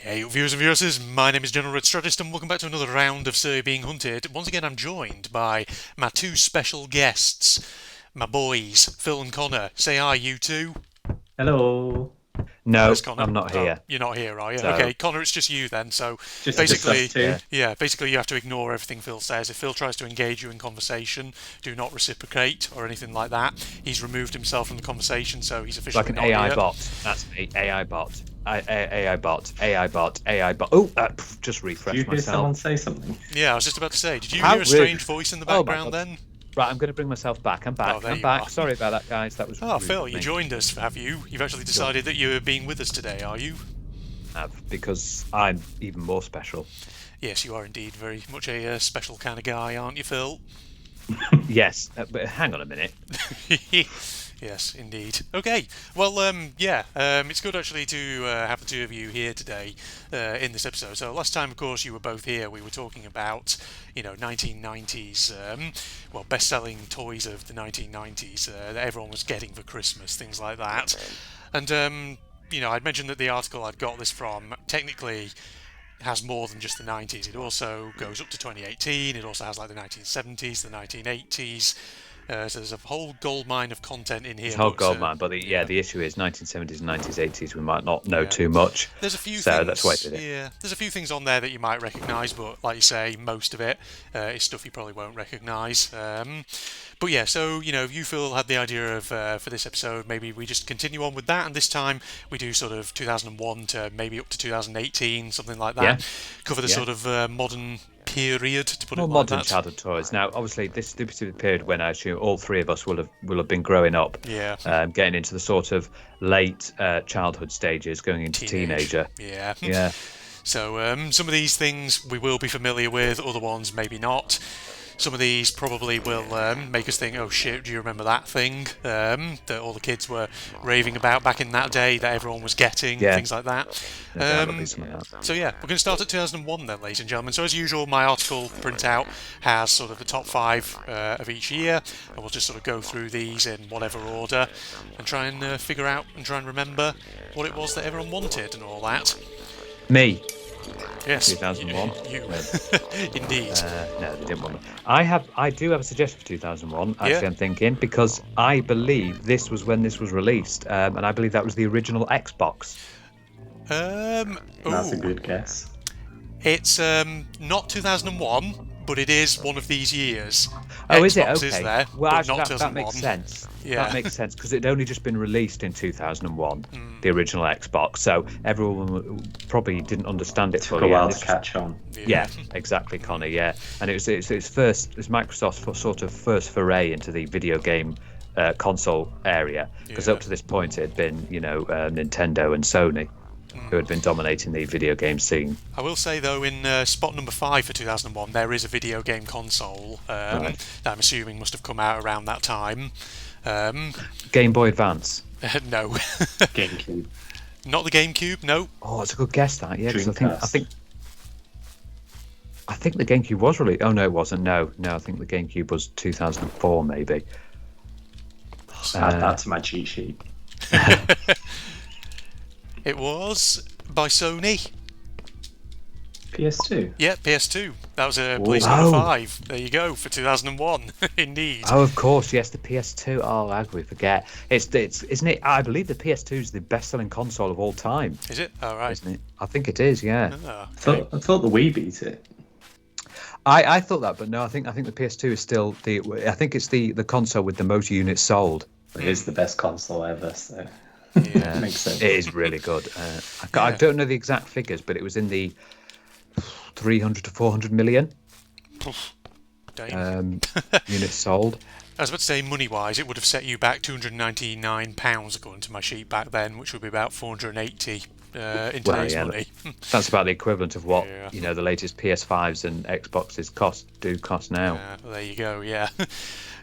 Hey, viewers and viewers, my name is General Red Strategist, and welcome back to another round of Survey Being Hunted. Once again, I'm joined by my two special guests, my boys, Phil and Connor. Say hi, you two. Hello. Where's No, Connor? I'm not Oh, here. you're not here, are you? So, Okay, Connor, it's just you then. So Just us basically, two. yeah. yeah, basically you have to ignore everything Phil says. If Phil tries to engage you in conversation, do not reciprocate or anything like that. He's removed himself from the conversation, so he's It's like officially an not AI here. bot. That's me. AI bot. AI bot. AI bot. AI bot. Oh, just Did refresh you hear someone myself. say something? Yeah, I was just about to say, did you How hear a rude. strange voice in the Oh my background god. then? Right, I'm going to bring myself back. I'm Oh, back. there I'm you are. back. Sorry about that, guys. That was Oh, rude Phil, of you me. joined us, have you? You've actually decided that you're being with us today, are you? Because I'm even more special. Yes, you are indeed very much a special kind of guy, aren't you, Phil? Yes, but hang on a minute. Yes, indeed. Okay, well, it's good actually to have the two of you here today in this episode. So last time, of course, you were both here. We were talking about, 1990s, best-selling toys of the 1990s that everyone was getting for Christmas, things like that. And I'd mentioned that the article I'd got this from technically has more than just the 90s. It also goes up to 2018. It also has like the 1970s, the 1980s. So there's a whole gold mine of content in It's here. a whole But gold mine. But yeah, the issue is 1970s and 1980s. We might not know yeah. too much. There's a few So that's why I things. did it. Yeah, there's a few things on there that you might recognise, but like you say, most of it is stuff you probably won't recognise. But yeah, so you Phil had the idea of for this episode, maybe we just continue on with that, and this time we do sort of 2001 to maybe up to 2018, something like Yeah. that. Cover the Yeah. sort of modern period, to put it More like modern that. childhood toys. Now, obviously, this is the period when I assume all three of us will have been growing up, Yeah, getting into the sort of late childhood stages, going into teenage. teenager. Yeah. Yeah, So some of these things we will be familiar with, other ones maybe not. Some of these probably will make us think, oh shit, do you remember that thing that all the kids were raving about back in that day that everyone was getting, yeah. things like that. There'll definitely be something like that. So yeah, we're going to start at 2001 then, ladies and gentlemen. So as usual, my article printout has sort of the top five of each year, and we'll just sort of go through these in whatever order and try and figure out and try and remember what it was that everyone wanted and all that. Me, Yes, 2001. You, No, indeed. no, they didn't want me. I do have a suggestion for 2001. Actually, Yeah. I'm thinking because I believe this was when this was released, and I believe that was the original Xbox. That's a Ooh, good guess. it's not 2001, but it is one of these years. Oh, is it? Xbox Okay. is there, Well, but actually, not that makes 2001. sense. Yeah. That makes sense because it'd only just been released in 2001, Hmm. the original Xbox. So everyone probably didn't understand it Took fully. a while and to this- catch on. Yeah, exactly, Connor. Yeah, and it's Microsoft's sort of first foray into the video game console area because Yeah. up to this point it had been Nintendo and Sony who had been dominating the video game scene. I will say though, in spot number 5 for 2001, there is a video game console that I'm assuming must have come out around that time. Game Boy Advance. No, GameCube. not the GameCube. No, Oh, it's a good guess that. Yeah, 'cause I Dreamcast. think the GameCube was released. Oh no, it wasn't. No, I think the GameCube was 2004 maybe. Add that to my cheat sheet. it was by Sony. PS2. Yeah, PS2. That was a place number Oh. 5. There you go for 2001. Indeed. Oh, of course, yes, the PS2. Oh, how could we forget? It's isn't it? I believe the PS2 is the best-selling console of all time, Is it? All right. isn't it? I think it is. Yeah, Ah, I thought the Wii beat it. I thought that, but no, I think the PS2 is still the. I think it's the console with the most units sold. It is the best console ever, so yeah. makes sense. It is really good. I Yeah. don't know the exact figures, but it was in the 300 to 400 million Damn. units sold. I was about to say, money-wise, it would have set you back £299 according to my sheet back then, which would be about 480 in today's yeah, money. That's about the equivalent of what Yeah. the latest PS5s and Xboxes cost now. Well, there you go. Yeah.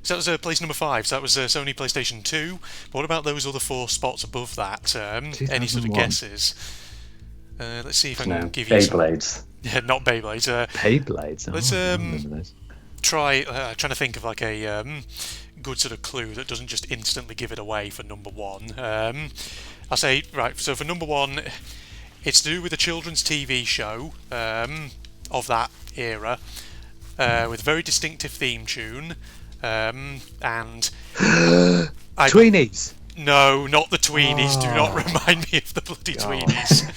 So that was place number 5. So that was Sony PlayStation 2. But what about those other 4 spots above that? Any sort of 2001. guesses? Let's see if I can No, give you. Beyblades. Yeah, not Beyblades. Beyblades. Let's, I remember those. Trying to think of like a good sort of clue that doesn't just instantly give it away for number 1. I'll say right. So for number 1, It's to do with a children's TV show of that era, with a very distinctive theme tune, and Tweenies. No, not the Tweenies. Do not remind me of the bloody Tweenies.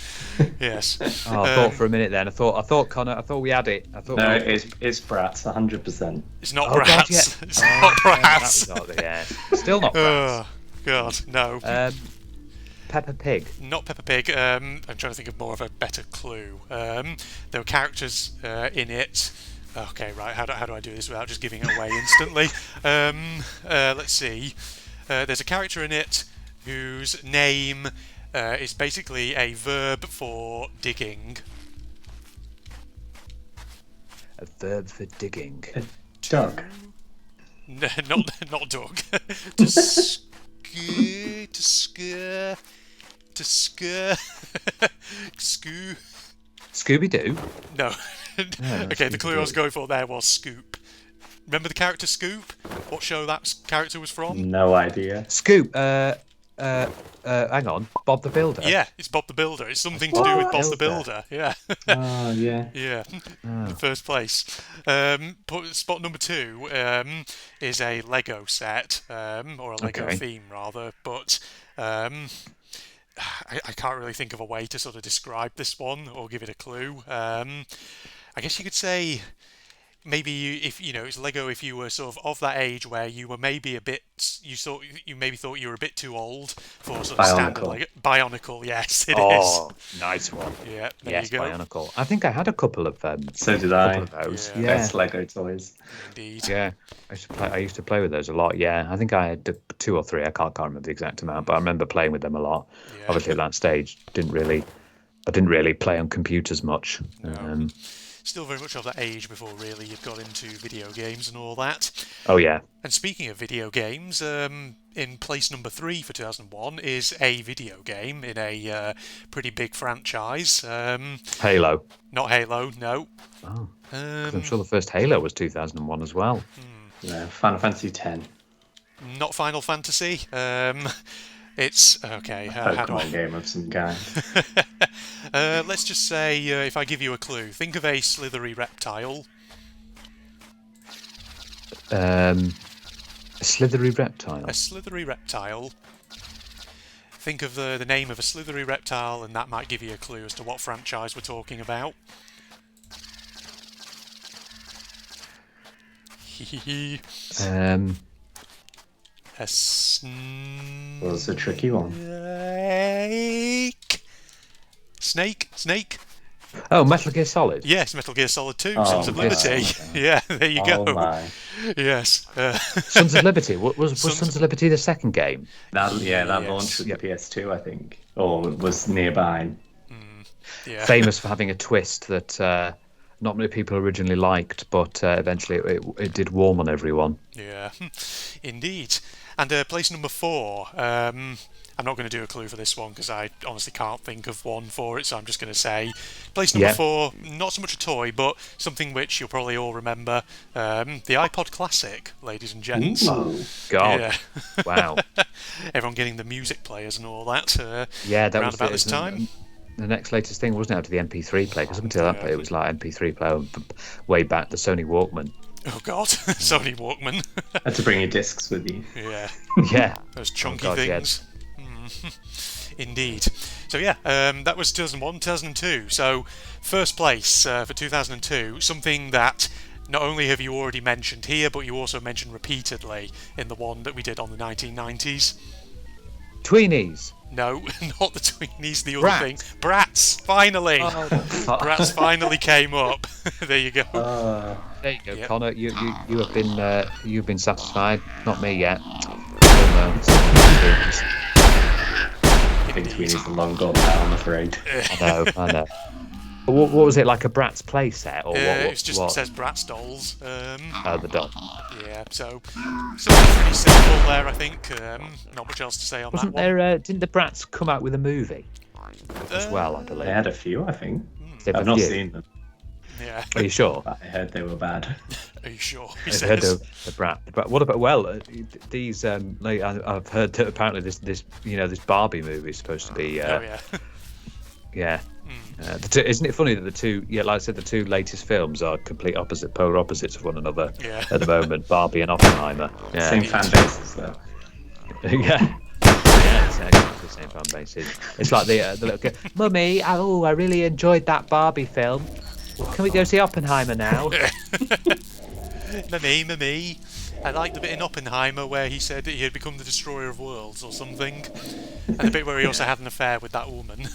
Yes. Oh, I thought for a minute then. I thought Connor. I thought we had it. I thought. No, we... it's Bratz, 100%. It's not Oh, God, Bratz. yeah. It's not Bratz. That was not, yeah. Still not Bratz. Oh, God, no. Peppa Pig. Not Peppa Pig. I'm trying to think of more of a better clue. There were characters in it. Okay, right. How do I do this without just giving it away instantly? Let's see. There's a character in it whose name is basically a verb for digging. A verb for digging. Doug. No, not Doug. To scare. Scoo. Scooby-Doo. No. No, Okay, the clue I was Scooby-Doo. going for there was Scoop. Remember the character Scoop? What show that character was from? No idea. Scoop. Hang on. Bob the Builder. Yeah, it's Bob the Builder. It's something to do with Bob the Builder. Builder. Yeah. Oh, yeah. Yeah. In first place. Spot number 2 is a Lego set, or a Lego Okay. theme rather, but I can't really think of a way to sort of describe this one or give it a clue. I guess you could say maybe if it's Lego, if you were sort of that age where you were maybe a bit, you maybe thought you were a bit too old for sort of standard Bionicle. Lego. Bionicle, yes, it is. Oh, nice one. Yeah, there Yes, you go. Bionicle. I think I had a couple of So did I. of those. Yeah. Yeah. Best Lego toys. Indeed. Yeah, I used to play with those a lot. Yeah, I think I had 2 or 3. I can't remember the exact amount, but I remember playing with them a lot. Yeah. Obviously, at that stage, I didn't really play on computers much. No. Still very much of that age before really you'd got into video games and all that. Oh yeah, And speaking of video games, in place number 3 for 2001 is a video game in a pretty big franchise. Halo. Not Halo, no. Oh, 'cause I'm sure the first Halo was 2001 as well. No, Final Fantasy X. Not Final Fantasy. It's okay. How do Pokemon I? game of some kind. Let's just say, if I give you a clue, think of a slithery reptile. A slithery reptile. A slithery reptile. Think of the name of a slithery reptile, and that might give you a clue as to what franchise we're talking about. A Well, it's a tricky one. Snake. Oh, Metal Gear Solid. Yes, Metal Gear Solid 2, Oh, Sons of yes. Liberty. Yeah, there you Oh go. my. Yes. Sons of Liberty. Was Sons- Sons of Liberty the second game? That Yes. launched with the PS2, I think, or was nearby. Yeah. Famous for having a twist that not many people originally liked, but eventually it did warm on everyone. Yeah, indeed. And place number 4. I'm not going to do a clue for this one because I honestly can't think of one for it, so I'm just going to say place number 4, not so much a toy, but something which you'll probably all remember, the iPod Classic, ladies and gents. Ooh. God, Yeah. wow. Everyone getting the music players and all that Yeah, that around was about this time. The next latest thing, wasn't it, after the MP3 player? Because up until that point, it was like MP3 player way back, the Sony Walkman. Oh God, Sony Walkman. Had to bring your discs with you. Yeah, Yeah. those chunky God, yeah. things. Indeed. So yeah, that was 2001, 2002. So first place for 2002, something that not only have you already mentioned here, but you also mentioned repeatedly in the one that we did on the 1990s. Tweenies. No, not the Tweenies, the other Bratz. thing. Bratz, finally! Bratz finally came up. There you go. There you go, Yep. Connor. You have you've been satisfied. Not me yet. Oh, I think Tweenies are long gone now, I'm afraid. no. I know. But what was it, like a Bratz play set or what? It's just what? it says Bratz dolls. Oh, the doll. Yeah, so something pretty simple there, I think. Not much else to say on Wasn't that one. there? Didn't the Bratz come out with a movie as well? I They believe. had a few, I think. They've I've a not few. seen them, Yeah, Are you sure? but I heard they were bad. are you sure? He I've heard says. of the Brat. But what about these? Like, I've heard that apparently this Barbie movie is supposed to be. Oh yeah. Yeah, Isn't it funny that the two, like I said, the two latest films are complete polar opposites of one another at the moment, Barbie and Oppenheimer. Yeah. Same fan bases, though. Yeah. Yeah, it's exactly the same fan bases. It's like the little kid, Mummy, I really enjoyed that Barbie film. Can we go see Oppenheimer now? Mummy. I liked the bit in Oppenheimer where he said that he had become the destroyer of worlds or something. And the bit where he also had an affair with that woman.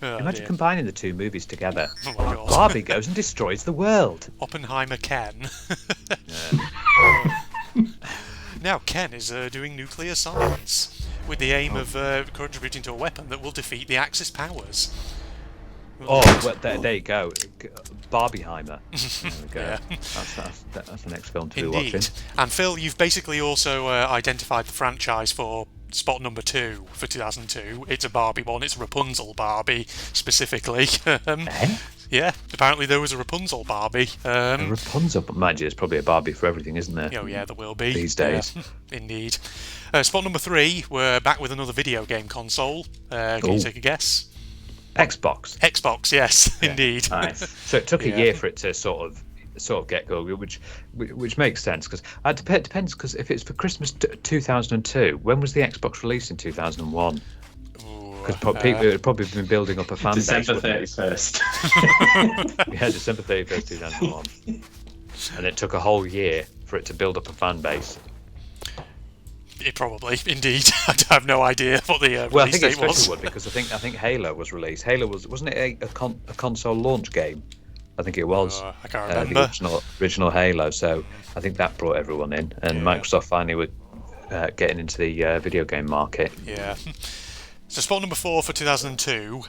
Imagine combining the two movies together. Oh my God. Barbie goes and destroys the world. Oppenheimer Ken. Now Ken is doing nuclear science with the aim of contributing to a weapon that will defeat the Axis powers. Oh, well, there you go. Barbieheimer. There we go. Yeah. That's the next film to be Indeed. watching. And Phil, you've basically also identified the franchise for spot number 2 for 2002. It's a Barbie one. It's Rapunzel Barbie, specifically. Yeah, apparently there was a Rapunzel Barbie. A Rapunzel, but mind you, there's probably a Barbie for everything, isn't there? Oh yeah, there will be. These days. Indeed. Spot number 3, we're back with another video game console. Can you take a guess? Xbox. Xbox, yes, indeed. Nice. So it took a year for it to sort of get going, which makes sense because it depends. Because if it's for Christmas 2002, when was the Xbox released in 2001? Because people had probably been building up a fan base. December 31st. Yeah, December 31st, 2001. And it took a whole year for it to build up a fan base. It probably, indeed. I have no idea what the Well, I release think it date was. especially would because I think Halo was released. Halo wasn't it a console launch game? I think it was. I can't remember. The original Halo. So I think that brought everyone in, and Microsoft finally were getting into the video game market. Yeah. So spot number 4 for 2002.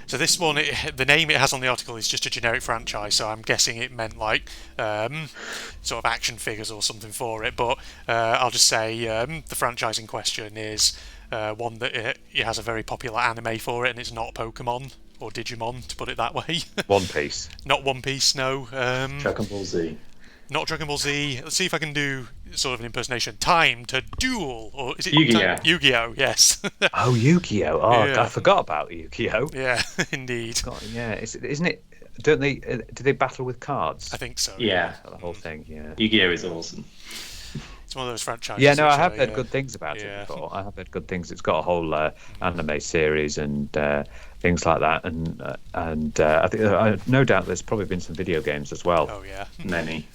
So this one, the name it has on the article is just a generic franchise, so I'm guessing it meant like sort of action figures or something for it. But I'll just say the franchise in question is one that it has a very popular anime for it, and it's not Pokemon or Digimon, to put it that way. One Piece. Not One Piece, no. Dragon Ball Z. Not Dragon Ball Z. Let's see if I can do sort of an impersonation. Time to Duel, or is it Yu-Gi-Oh? Yu-Gi-Oh, yes. Oh, Yu-Gi-Oh! Oh, Yeah. I forgot about Yu-Gi-Oh! Yeah, indeed. God, yeah, isn't it? Don't they? Do they battle with cards? I think so. Yeah. The whole thing, yeah. Yu-Gi-Oh is awesome. It's one of those franchises. Yeah, no, I have actually, heard good things about Yeah. it before. I have heard good things. It's got a whole anime series and things like that, and I think no doubt there's probably been some video games as well. Oh yeah, Many.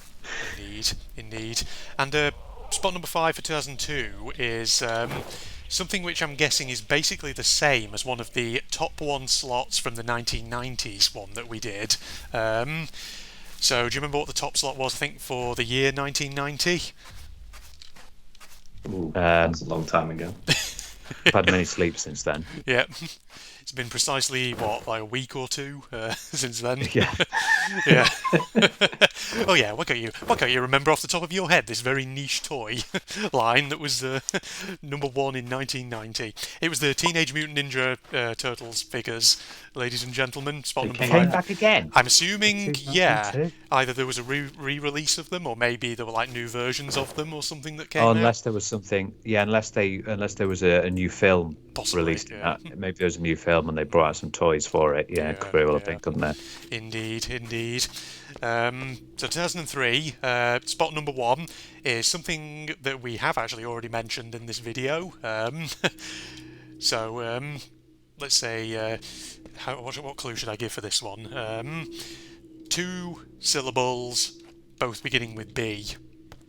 indeed. And spot number 5 for 2002 is something which I'm guessing is basically the same as one of the top 1 slots from the 1990s one that we did. So do you remember what the top slot was? I think for the year 1990. Ooh, that's a long time ago. I've had many sleeps since then. Yeah. It's been precisely, what, like a week or two since then? Yeah. Yeah. Oh yeah, why can't you remember off the top of your head this very niche toy line that was number 1 in 1990? It was the Teenage Mutant Ninja Turtles figures, ladies and gentlemen. Spot number 5. Came back again. I'm assuming, yeah, 2002? either there was a re-release of them, or maybe there were like new versions of them or something that came Oh, out. unless there was something, unless there was a new film Possibly, released. yeah. Maybe there was a new film and they brought out some toys for it. Yeah, could very well have been, couldn't there? Indeed. So 2003, spot number 1 is something that we have actually already mentioned in this video. So let's say, what clue should I give for this one? 2 syllables, both beginning with B.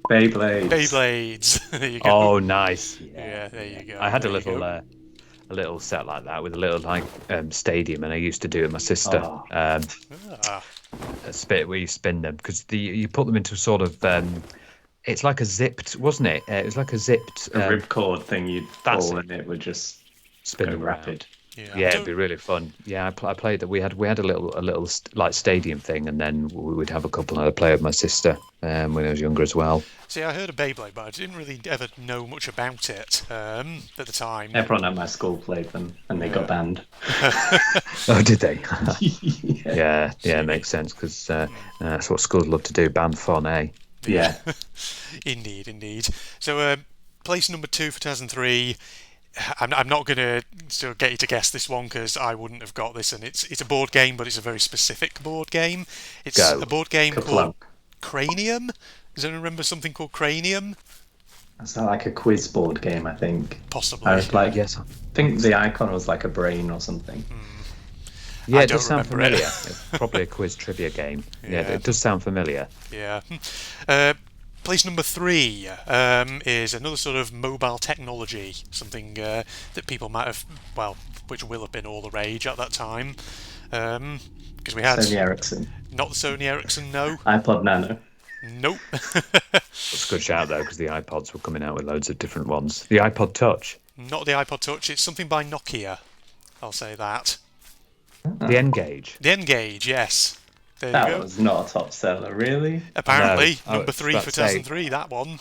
Beyblades. Beyblades. There you go. Oh, nice. Yeah, there you go. I had there you go. a little set like that with a little stadium, and I used to do it with my sister. Oh. Ah, A spit where you spin them because you put them into sort of it's like a zipped, wasn't it? It was like a zipped A ripcord thing you'd that's pull it. and it would just spin go around. rapid. Yeah, it'd be really fun. Yeah, I played that. We had a little like stadium thing, and then we would have a couple, and I'd play with my sister when I was younger as well. See, I heard of Beyblade, but I didn't really ever know much about it at the time. Everyone at my school played them and they got banned. Oh, did they? Yeah. Yeah, makes sense because that's what schools love to do. Ban fun, eh? Yeah. Indeed. So, place number 2 for 2003 I'm not going to sort of get you to guess this one because I wouldn't have got this, and it's a board game, but it's a very specific board game. It's Go. a board game called Kaplunk. Cranium. Does anyone remember something called Cranium? Is that like a quiz board game? I think. Possibly. I was like, Yes. I think the icon was like a brain or something. Yeah, I it does don't sound remember it. familiar. It's probably a quiz trivia game. Yeah, Yeah. it does sound familiar. Yeah. Place number 3 is another sort of mobile technology, something that people might have, well, which will have been all the rage at that time. Because we had Sony Ericsson, not the Sony Ericsson, no, iPod Nano. nope. It's a good shout though, because the iPods were coming out with loads of different ones. The iPod Touch, Not the iPod Touch. It's something by Nokia. I'll say that. the N-Gage. The N-Gage, yes. There you That go. was not a top seller, really. Apparently, No, I number was 3 about for to say- 2003. That one.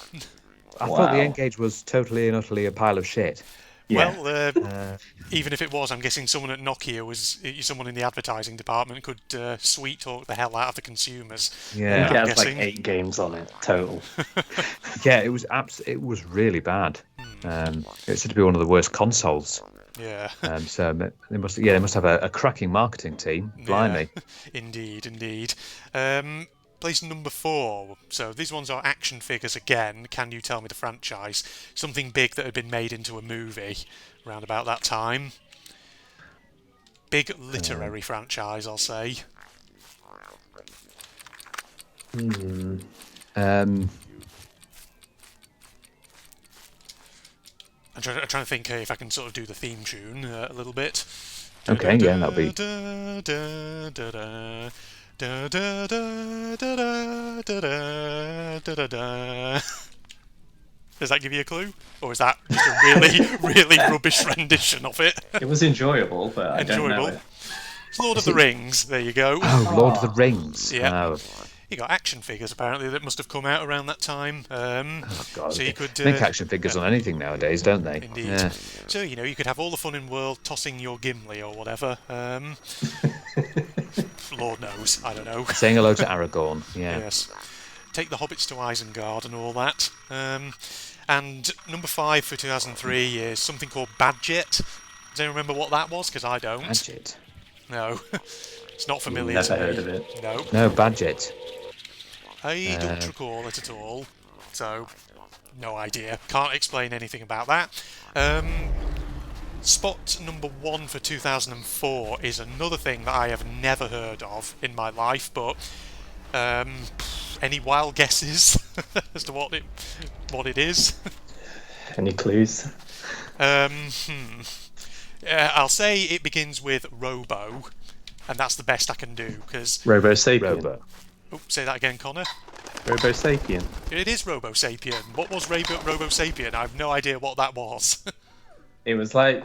I thought the Wow. N-Gage was totally and utterly a pile of shit. Yeah. Well, even if it was, I'm guessing someone at Nokia someone in the advertising department could sweet talk the hell out of the consumers. Yeah. it I'm has like guessing. 8 games on it total. Yeah, it was it was really bad. It said to be one of the worst consoles. Yeah. So they must have a cracking marketing team. Blimey. Yeah. Indeed. Place number 4. So these ones are action figures again. Can you tell me the franchise? Something big that had been made into a movie around about that time. Big literary franchise, I'll say. Um, I'm trying to think if I can sort of do the theme tune a little bit. Okay, yeah, that'll be- Does that give you a clue? Or is that just a really rubbish rendition of it? It was enjoyable, but I don't know Enjoyable. it. It's Lord of the Rings, there you go. oh, Lord of the Rings. Yeah. Oh, You got action figures apparently that must have come out around that time. God. So you could They make action figures on anything nowadays, don't they? Indeed. Yeah. So you could have all the fun in the world tossing your Gimli or whatever. Lord knows, I don't know. Saying hello to Aragorn. Yeah. Yes. Take the hobbits to Isengard and all that. And number 5 for 2003 is something called Badget. Does anyone remember what that was? Because I don't. Badget. No. It's not familiar Never to me. heard of it. No. No, Badget. I don't recall it at all. So, no idea. Can't explain anything about that. Spot number 1 for 2004 is another thing that I have never heard of in my life, but any wild guesses as to what it is? Any clues? I'll say it begins with Robo, and that's the best I can do, because... Robo Sapien. Robo. Oh, say that again, Connor. Robo Sapien. It is Robo Sapien. What was Robo Sapien? I have no idea what that was. It was like,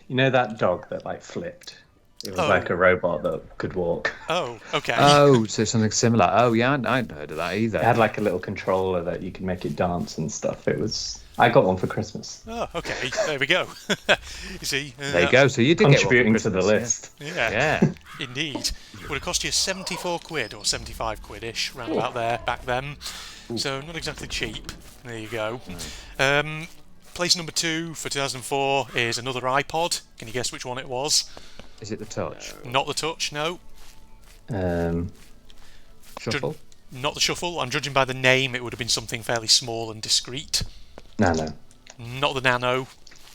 you know that dog that like flipped? It was Oh. like a robot that could walk. Oh, okay. Oh, so something similar. Oh, yeah, I hadn't heard of that either. It had like a little controller that you could make it dance and stuff. It was. I got one for Christmas. Oh, okay. There we go. You see. There you go. So you did Contributing get one to for the Christmas, list. Yeah. Yeah. Indeed. Would have cost you 74 quid or 75 quid-ish, round about there, back then. So not exactly cheap. There you go. Place number 2 for 2004 is another iPod. Can you guess which one it was? Is it the Touch? Not the Touch, no. Shuffle? Not the Shuffle. I'm judging by the name, it would have been something fairly small and discreet. Nano. Not the Nano.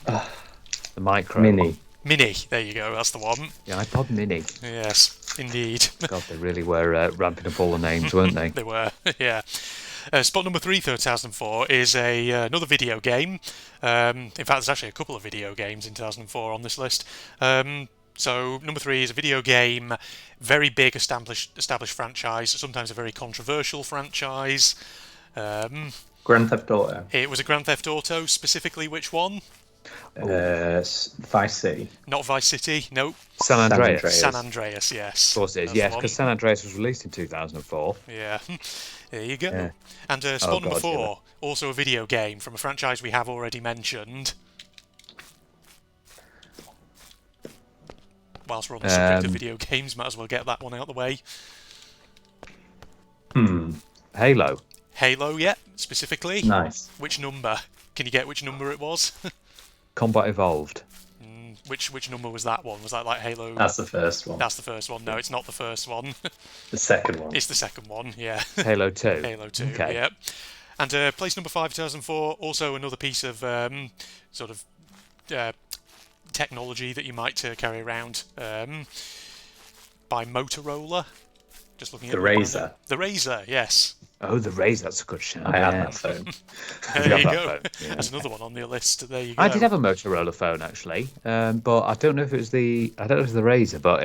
The Micro? Mini. Mini. There you go. That's the one. The iPod Mini. Yes, indeed. God, they really were ramping up all the names, weren't they? They were, yeah. Spot number 3 for 2004 is another video game. In fact, there's actually a couple of video games in 2004 on this list. So number 3 is a video game, very big established franchise, sometimes a very controversial franchise. Grand Theft Auto. It was a Grand Theft Auto, specifically which one? Vice City. Not Vice City, no. San Andreas. Andreas. San Andreas, yes. Of course it is, That's yes, the because one. San Andreas was released in 2004. Yeah, there you go. Yeah. And spot number God, 4, also a video game from a franchise we have already mentioned. Whilst we're on the subject of video games, might as well get that one out of the way. Halo. Halo, yeah, specifically. Nice. Which number? Can you get which number it was? Combat Evolved. Which number was that one? Was that like Halo? That's the first one. That's the first one. No, it's not the first one. The second one. It's the second one. Yeah. Halo 2. Halo 2. Okay. Yeah. And place number 5, 2004. Also another piece of sort of technology that you might carry around by Motorola. Just looking at The Razr. The Razr, yes. Oh, the Razr, that's a good shout. I had that phone. There you that go. phone, yeah. That's another one on your list. There you go. I did have a Motorola phone actually, but I don't know if it was the Razr, but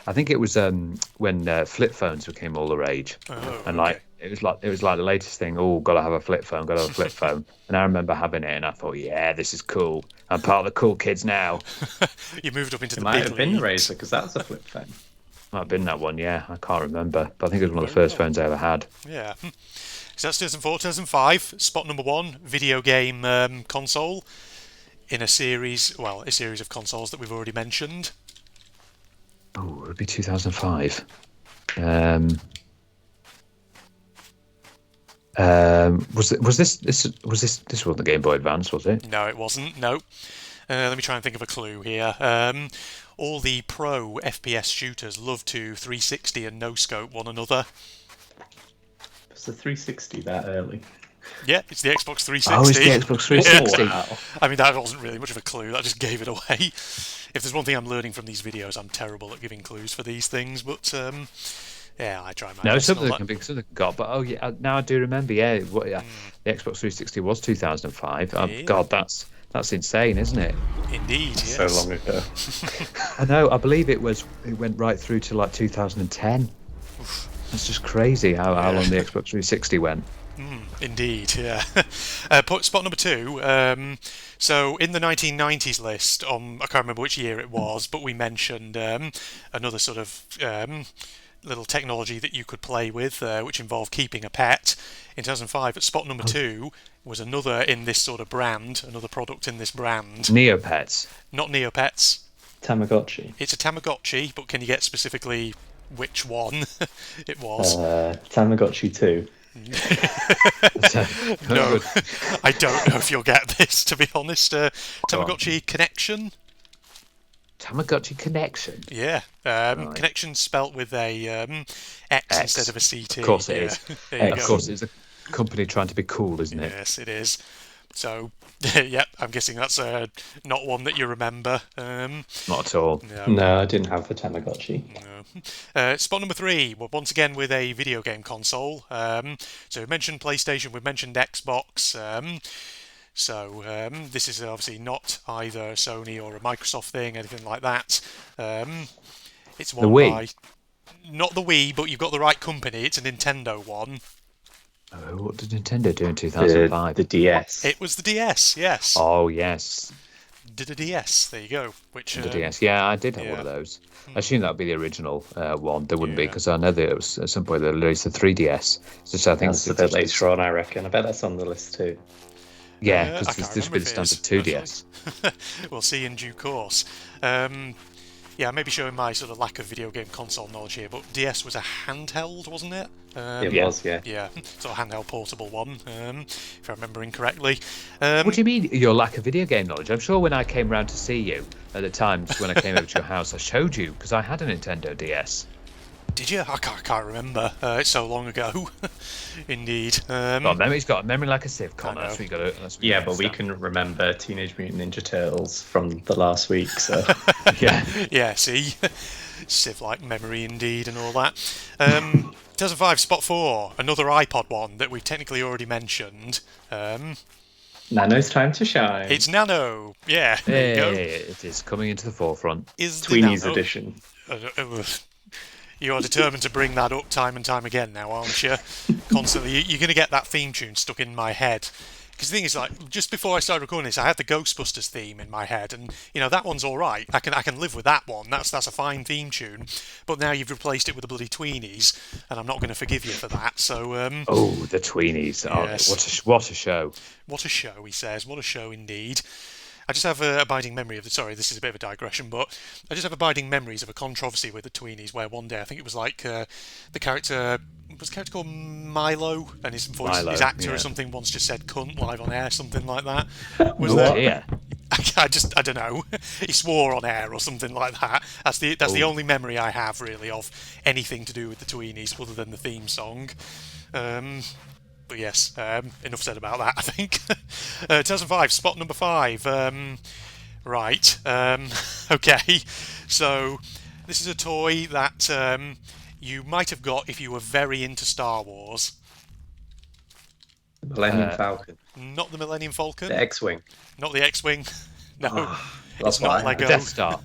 I think it was when flip phones became all the rage, and like it was like the latest thing. Oh, gotta have a flip phone, gotta have a flip phone. And I remember having it, and I thought, yeah, this is cool. I'm part of the cool kids now. You moved up into It the might big have been the leagues. Razr because that was a flip phone. Might have been that one, yeah. I can't remember, but I think it was one of the first phones I ever had. Yeah. So that's 2004, 2005. Spot number 1, video game console in a series of consoles that we've already mentioned. Oh, it would be 2005. Was this wasn't the Game Boy Advance, was it? No, it wasn't. No. Let me try and think of a clue here. All the pro FPS shooters love to 360 and no-scope one another. Was the 360 that early? Yeah, it's the Xbox 360. Oh, it's the Xbox 360. Oh, wow. I mean, that wasn't really much of a clue. That just gave it away. If there's one thing I'm learning from these videos, I'm terrible at giving clues for these things. But yeah, I try my No, best. something can be something got, but oh yeah, now I do remember. Yeah, the Xbox 360 was 2005. Yeah. God, that's insane, isn't it? Indeed, yes. So long ago. I know. I believe it went right through to like 2010. That's just crazy how long the Xbox 360 went. Indeed, yeah. Spot number 2. So in the 1990s list, I can't remember which year it was, but we mentioned another sort of little technology that you could play with, which involved keeping a pet. In 2005, at spot number 2 was another in this sort of brand, another product in this brand. Neopets. Not Neopets. Tamagotchi. It's a Tamagotchi, but can you get specifically which one it was? Tamagotchi 2. No, I don't know if you'll get this, to be honest. Tamagotchi Connection. Tamagotchi Connection. Yeah, Connection spelt with a X instead of a CT. Of course it is. There you Of go. course, it's a company trying to be cool, isn't it? Yes, it is. So, yeah, I'm guessing that's not one that you remember. Not at all. No. No, I didn't have the Tamagotchi. No. Spot number 3, well, once again with a video game console. So we mentioned PlayStation, we've mentioned Xbox. So this is obviously not either Sony or a Microsoft thing, anything like that. It's one The Wii? by... Not the Wii, but you've got the right company. It's a Nintendo one. Oh, what did Nintendo do in 2005? The DS. It was the DS, yes. Oh, yes. Did a DS, there you go. Which The DS. Yeah, I did have one of those. I assume that would be the original one. There wouldn't be, because I know that it was at some point they released the 3DS. So I think That's a bit later on, I reckon. I bet that's on the list too. Yeah, I because can't this would be the remember standard if it is, 2DS. We'll see in due course. Yeah, maybe showing my sort of lack of video game console knowledge here, but DS was a handheld, wasn't it? It was, yeah. Yeah, sort of handheld portable one, if I remember incorrectly. What do you mean, your lack of video game knowledge? I'm sure when I came round to see you at the times when I came over to your house, I showed you, because I had a Nintendo DS. Did you? I can't remember. It's so long ago. Indeed. He's got a memory like a sieve, Connor. know. That's what you got to. Yeah, but we can remember Teenage Mutant Ninja Turtles from the last week, so... Yeah. Yeah, see? Civ-like memory indeed and all that. 2005, Spot 4, another iPod one that we've technically already mentioned. Nano's time to shine. It's Nano. Yeah, there you go. It is coming into the forefront. Is the Tweenies Nano... edition. You are determined to bring that up time and time again now, aren't you? Constantly. You're going to get that theme tune stuck in my head. Because the thing is, like, just before I started recording this, I had the Ghostbusters theme in my head, and that one's all right. I can live with that one. That's a fine theme tune. But now you've replaced it with the bloody Tweenies, and I'm not going to forgive you for that. So. Oh, the Tweenies! Yes. Oh, what a show! What a show, he says. What a show indeed. I just have abiding memory of the... Sorry, this is a bit of a digression, but I just have abiding memories of a controversy with the Tweenies where one day, I think it was like the character... Was the character called Milo? And his voice, Milo, his actor yeah. or something once just said cunt live on air, something like that. Was there? Yeah. I don't know. He swore on air or something like that. That's the only memory I have really of anything to do with the Tweenies, other than the theme song. But yes, enough said about that. I think 2005, spot number 5. Right. Okay. So this is a toy that you might have got if you were very into Star Wars. Millennium Falcon. Not the Millennium Falcon. The X-Wing. Not the X-Wing. No. That's It's not why. Lego. Death Star.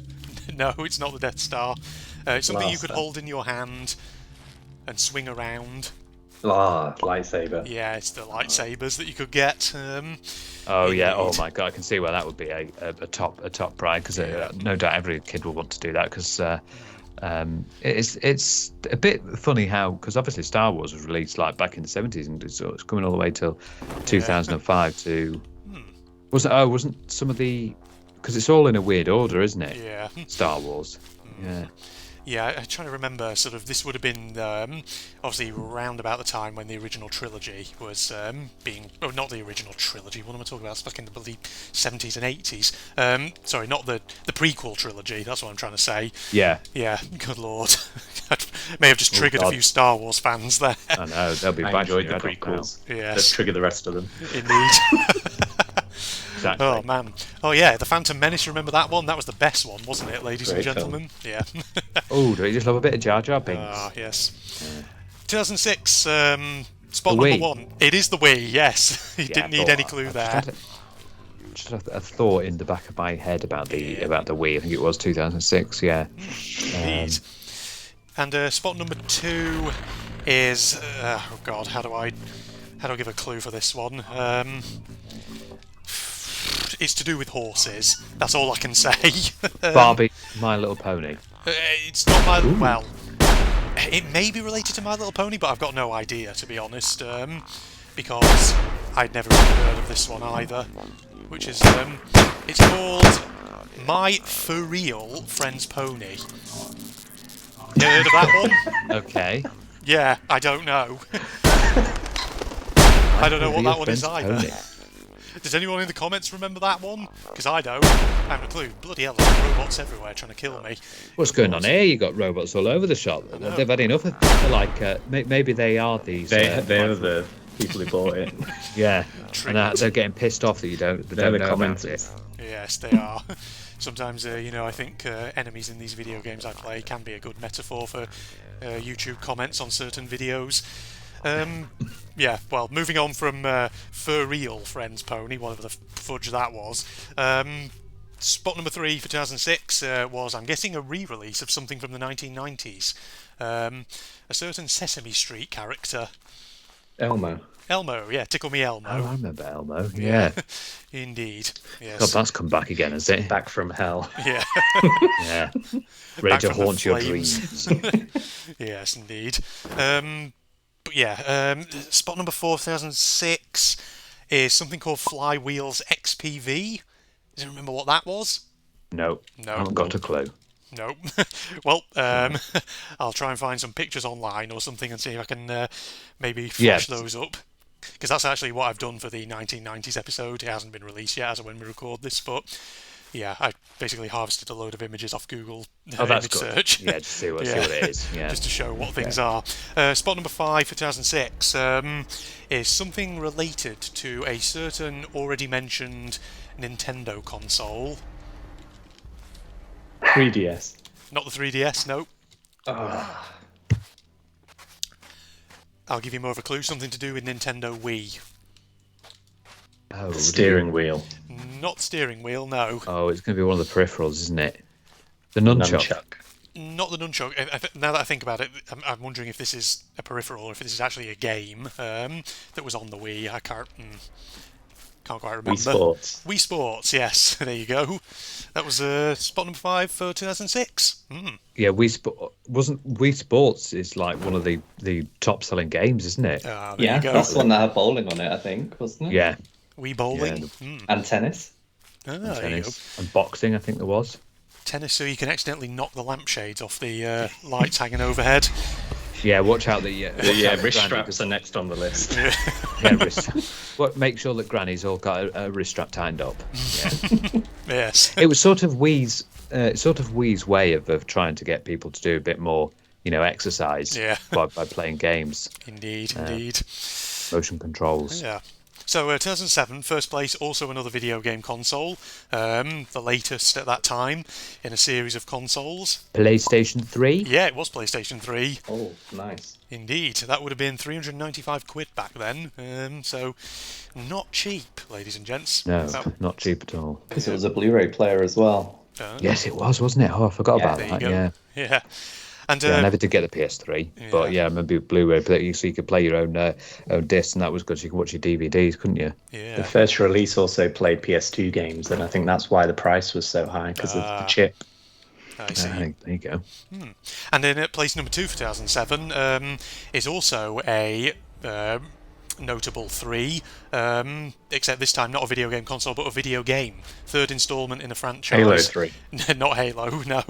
No, it's not the Death Star. It's something you could Blaster. hold in your hand and swing around. Lightsaber. Yeah, it's the lightsabers that you could get. Oh yeah. Oh Indeed. my god, I can see why that would be a top prize, because no doubt every kid will want to do that, because it's a bit funny how, because obviously Star Wars was released like back in the 70s, and it's coming all the way till 2005 to wasn't some of the, because it's all in a weird order, isn't it? Yeah. Star Wars. Yeah. Yeah, I'm trying to remember, sort of, this would have been obviously around about the time when the original trilogy was being... Oh, not the original trilogy, what am I talking about? It's back in the bloody 70s and 80s. Sorry, not the prequel trilogy, that's what I'm trying to say. Yeah. Yeah, good lord. I may have just triggered a God. few Star Wars fans there. I know, they'll be I bashing enjoyed your the head off now. prequels. Yes. Let's trigger the rest of them. Indeed. Exactly. Oh, man. Oh, yeah, The Phantom Menace, remember that one? That was the best one, wasn't it, ladies and Great film. gentlemen? Yeah. Oh, do you just love a bit of Jar Jar Binks? Ah, yes. 2006, spot The number Wii. 1. It is the Wii, yes. You Yeah, didn't I need thought- any clue I there. just had a thought in the back of my head about the Wii. I think it was 2006. Yeah. Indeed. And spot number 2 is... oh, God, how do I give a clue for this one? It's to do with horses. That's all I can say. Barbie, My Little Pony. It's not my... Well, it may be related to My Little Pony, but I've got no idea, to be honest, because I'd never really heard of this one either, which is... it's called My For Real Friend's Pony. You heard of that one? Okay. Yeah, I don't know. I don't know what that one is either. Does anyone in the comments remember that one? Because I don't. I haven't a clue. Bloody hell, there's robots everywhere trying to kill me. What's going on here? You got robots all over the shop. They've had enough of, like, maybe they are these. They're the people who bought it. Yeah, Tricked. and they're getting pissed off that you don't. They They're don't the know about it. commenters. Yes, they are. Sometimes, I think enemies in these video games I play can be a good metaphor for YouTube comments on certain videos. Yeah, well, moving on from For Real Friends Pony, whatever the fudge that was. Spot number 3 for 2006 was, I'm guessing, a re-release of something from the 1990s. A certain Sesame Street character. Elmo. Elmo, yeah, Tickle Me Elmo. Oh, I remember Elmo. Yeah. Indeed. Yes. God, that's come back again, has it? Back from hell. Yeah. Yeah. Back Ready to from the haunt your flames. dreams. Yes, indeed. But yeah, spot number 4, 2006 is something called Flywheels XPV. Does anyone remember what that was? No. No. I haven't got a clue. No. Well, I'll try and find some pictures online or something and see if I can maybe flash those up. Because that's actually what I've done for the 1990s episode. It hasn't been released yet as of when we record this, but yeah, I basically harvested a load of images off Google Oh, that's image good. search. Yeah, just see what Yeah. it is. Yeah. Just to show what things are. Spot number 5 for 2006 is something related to a certain already mentioned Nintendo console. 3DS. Not the 3DS, no. I'll give you more of a clue. Something to do with Nintendo Wii. Oh, Steering wheel. Not steering wheel, no. Oh, it's going to be one of the peripherals, isn't it? The nunchuck. Not the nunchuck. Now that I think about it, I'm wondering if this is a peripheral or if this is actually a game that was on the Wii. I can't quite remember. Wii Sports. Wii Sports, yes. There you go. That was spot number 5 for 2006. Yeah, Wii Sports is like one of the top selling games, isn't it? There Yeah, you go. that's the one that had bowling on it, I think, wasn't it? Yeah. Wii bowling. And tennis. There you go. Tennis and boxing, I think there was. Tennis, so you can accidentally knock the lampshades off the lights hanging overhead. Yeah, watch out that Wrist straps are next on the list. Yeah, wrist. Make sure that Granny's all got a wrist strap tied up. Yeah. Yes. It was sort of Wii's way of trying to get people to do a bit more, exercise Yeah. by playing games, Indeed. motion controls. Yeah. So 2007, first place, also another video game console, the latest at that time in a series of consoles. PlayStation 3. Yeah, it was PlayStation 3. Oh, nice. Indeed, that would have been 395 quid back then, so not cheap, ladies and gents. No, That- not cheap at all. Because it was a Blu-ray player as well. Yes, it was, wasn't it? Oh, I forgot about there you that. go. Yeah. Yeah. And Yeah, I never did get the PS3, but yeah, I remember Blu-ray, so you could play your own discs, and that was good. So you could watch your DVDs, couldn't you? The yeah, first release also played PS2 games, and I think that's why the price was so high, because of the chip. I see. There you go. And then at place number 2 for 2007 is also a notable 3, except this time not a video game console, but a video game. Third instalment in a franchise. Halo 3. Not Halo, no.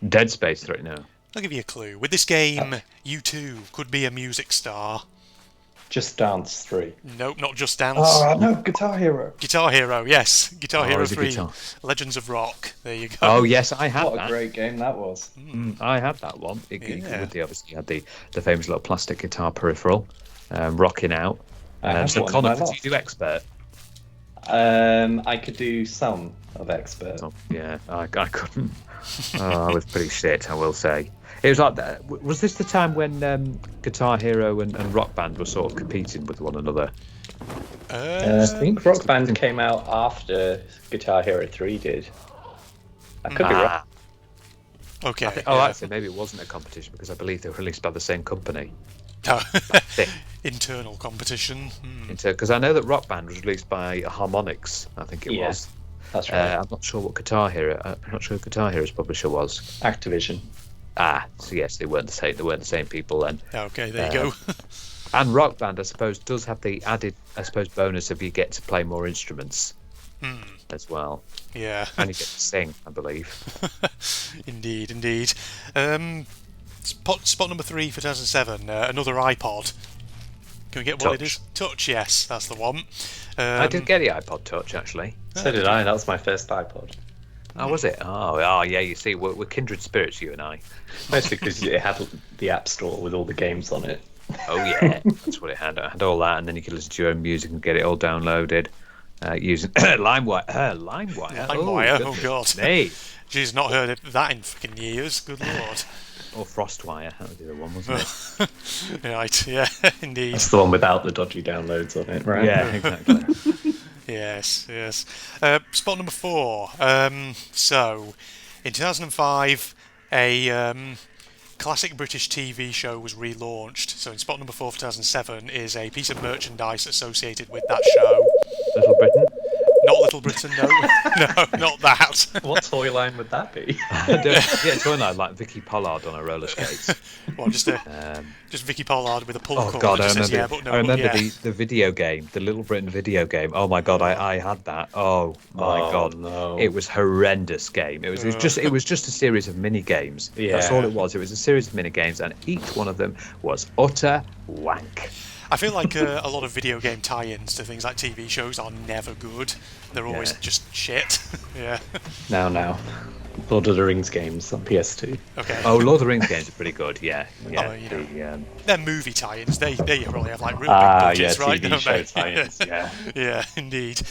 Dead Space 3, no. I'll give you a clue. With this game, you too could be a music star. Just Dance 3. Nope, not Just Dance. Oh, no, Guitar Hero. Guitar Hero, yes. Guitar Hero is it 3. Guitar? Legends of Rock. There you go. Oh yes, I had What a that. great game that was. I had that one. Yeah. Obviously had the famous little plastic guitar peripheral, rocking out. I have So one in Connor, my could you loft. do expert? I could do some of Expert. Oh, yeah, I couldn't. I was pretty shit, I will say. It was like that. Was this the time when Guitar Hero and Rock Band were sort of competing with one another? I think Rock Band came out after Guitar Hero 3 did. I could be wrong. Okay. Oh, yeah. actually, maybe it wasn't a competition because I believe they were released by the same company. Oh. Internal competition. Because I know that Rock Band was released by Harmonix, I think it Yeah. was. That's right. I'm not sure what Guitar Hero. I'm not sure who Guitar Hero's publisher was. Activision. So yes, they weren't the same. They weren't the same people then. Okay, there you go. And Rock Band, I suppose, does have the added, bonus of you get to play more instruments as well, Yeah. and you get to sing, I believe. Indeed. Spot number 3 for 2007, another iPod. Can we get what it Touch. is? Touch, yes, that's the one. I did get the iPod Touch actually. So did I. That was my first iPod. Oh, was it? Oh, yeah. You see, we're kindred spirits, you and I. Mostly because it had the App Store with all the games on it. Oh yeah, that's what it had. It had all that, and then you could listen to your own music and get it all downloaded using LimeWire. LimeWire. LimeWire, oh, goodness God. me. She's not heard of that in fucking years. Good lord. Or FrostWire. That was the other one, wasn't it? Right, yeah, indeed. That's the one without the dodgy downloads on it, right? Yeah, exactly. Yes. Spot number 4. So, in 2005, a classic British TV show was relaunched. So, in spot number 4 for 2007 is a piece of merchandise associated with that show. Little Britain. Not Little Britain, no. No, not that. What toy line would that be? Yeah, it's one like Vicky Pollard on her roller skates. Well, just Vicky Pollard with a pull Oh cord God, that I just says, remember. yeah, but no, I remember yeah. the video game, the Little Britain video game. Oh my God, I had that. Oh my Oh, God, no. it was horrendous game. It was just a series of mini games. That's Yeah. all it was. It was a series of mini games, and each one of them was utter wank. I feel like a lot of video game tie-ins to things like TV shows are never good. They're always Yeah. just shit. Yeah. Now. Lord of the Rings games on PS2. Okay. Oh, Lord of the Rings games are pretty good. Yeah, yeah. Oh, you know. The, They're movie tie-ins. They probably have like really big budgets, right? TV Don't show they? tie-ins, yeah. Yeah, indeed.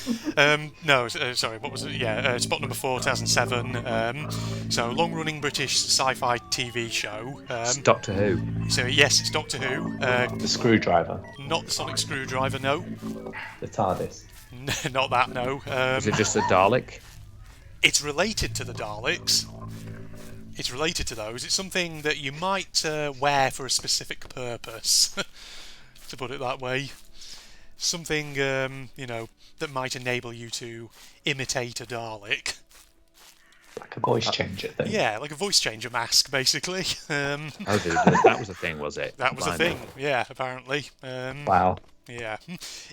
No, sorry, what was it? Yeah, spot number 4, 2007. So, long-running British sci-fi TV show. Doctor Who. So, yes, it's Doctor Who. The Screwdriver. Not the Sonic Screwdriver, no. The TARDIS. Not that, no. Is it just a Dalek? It's related to the Daleks. It's related to those. It's something that you might wear for a specific purpose, to put it that way. Something, that might enable you to imitate a Dalek. Like a voice changer thing. Yeah, like a voice changer mask, basically. Oh, that was a thing, was it? That was a Blimey. thing, yeah, apparently. Wow. Yeah,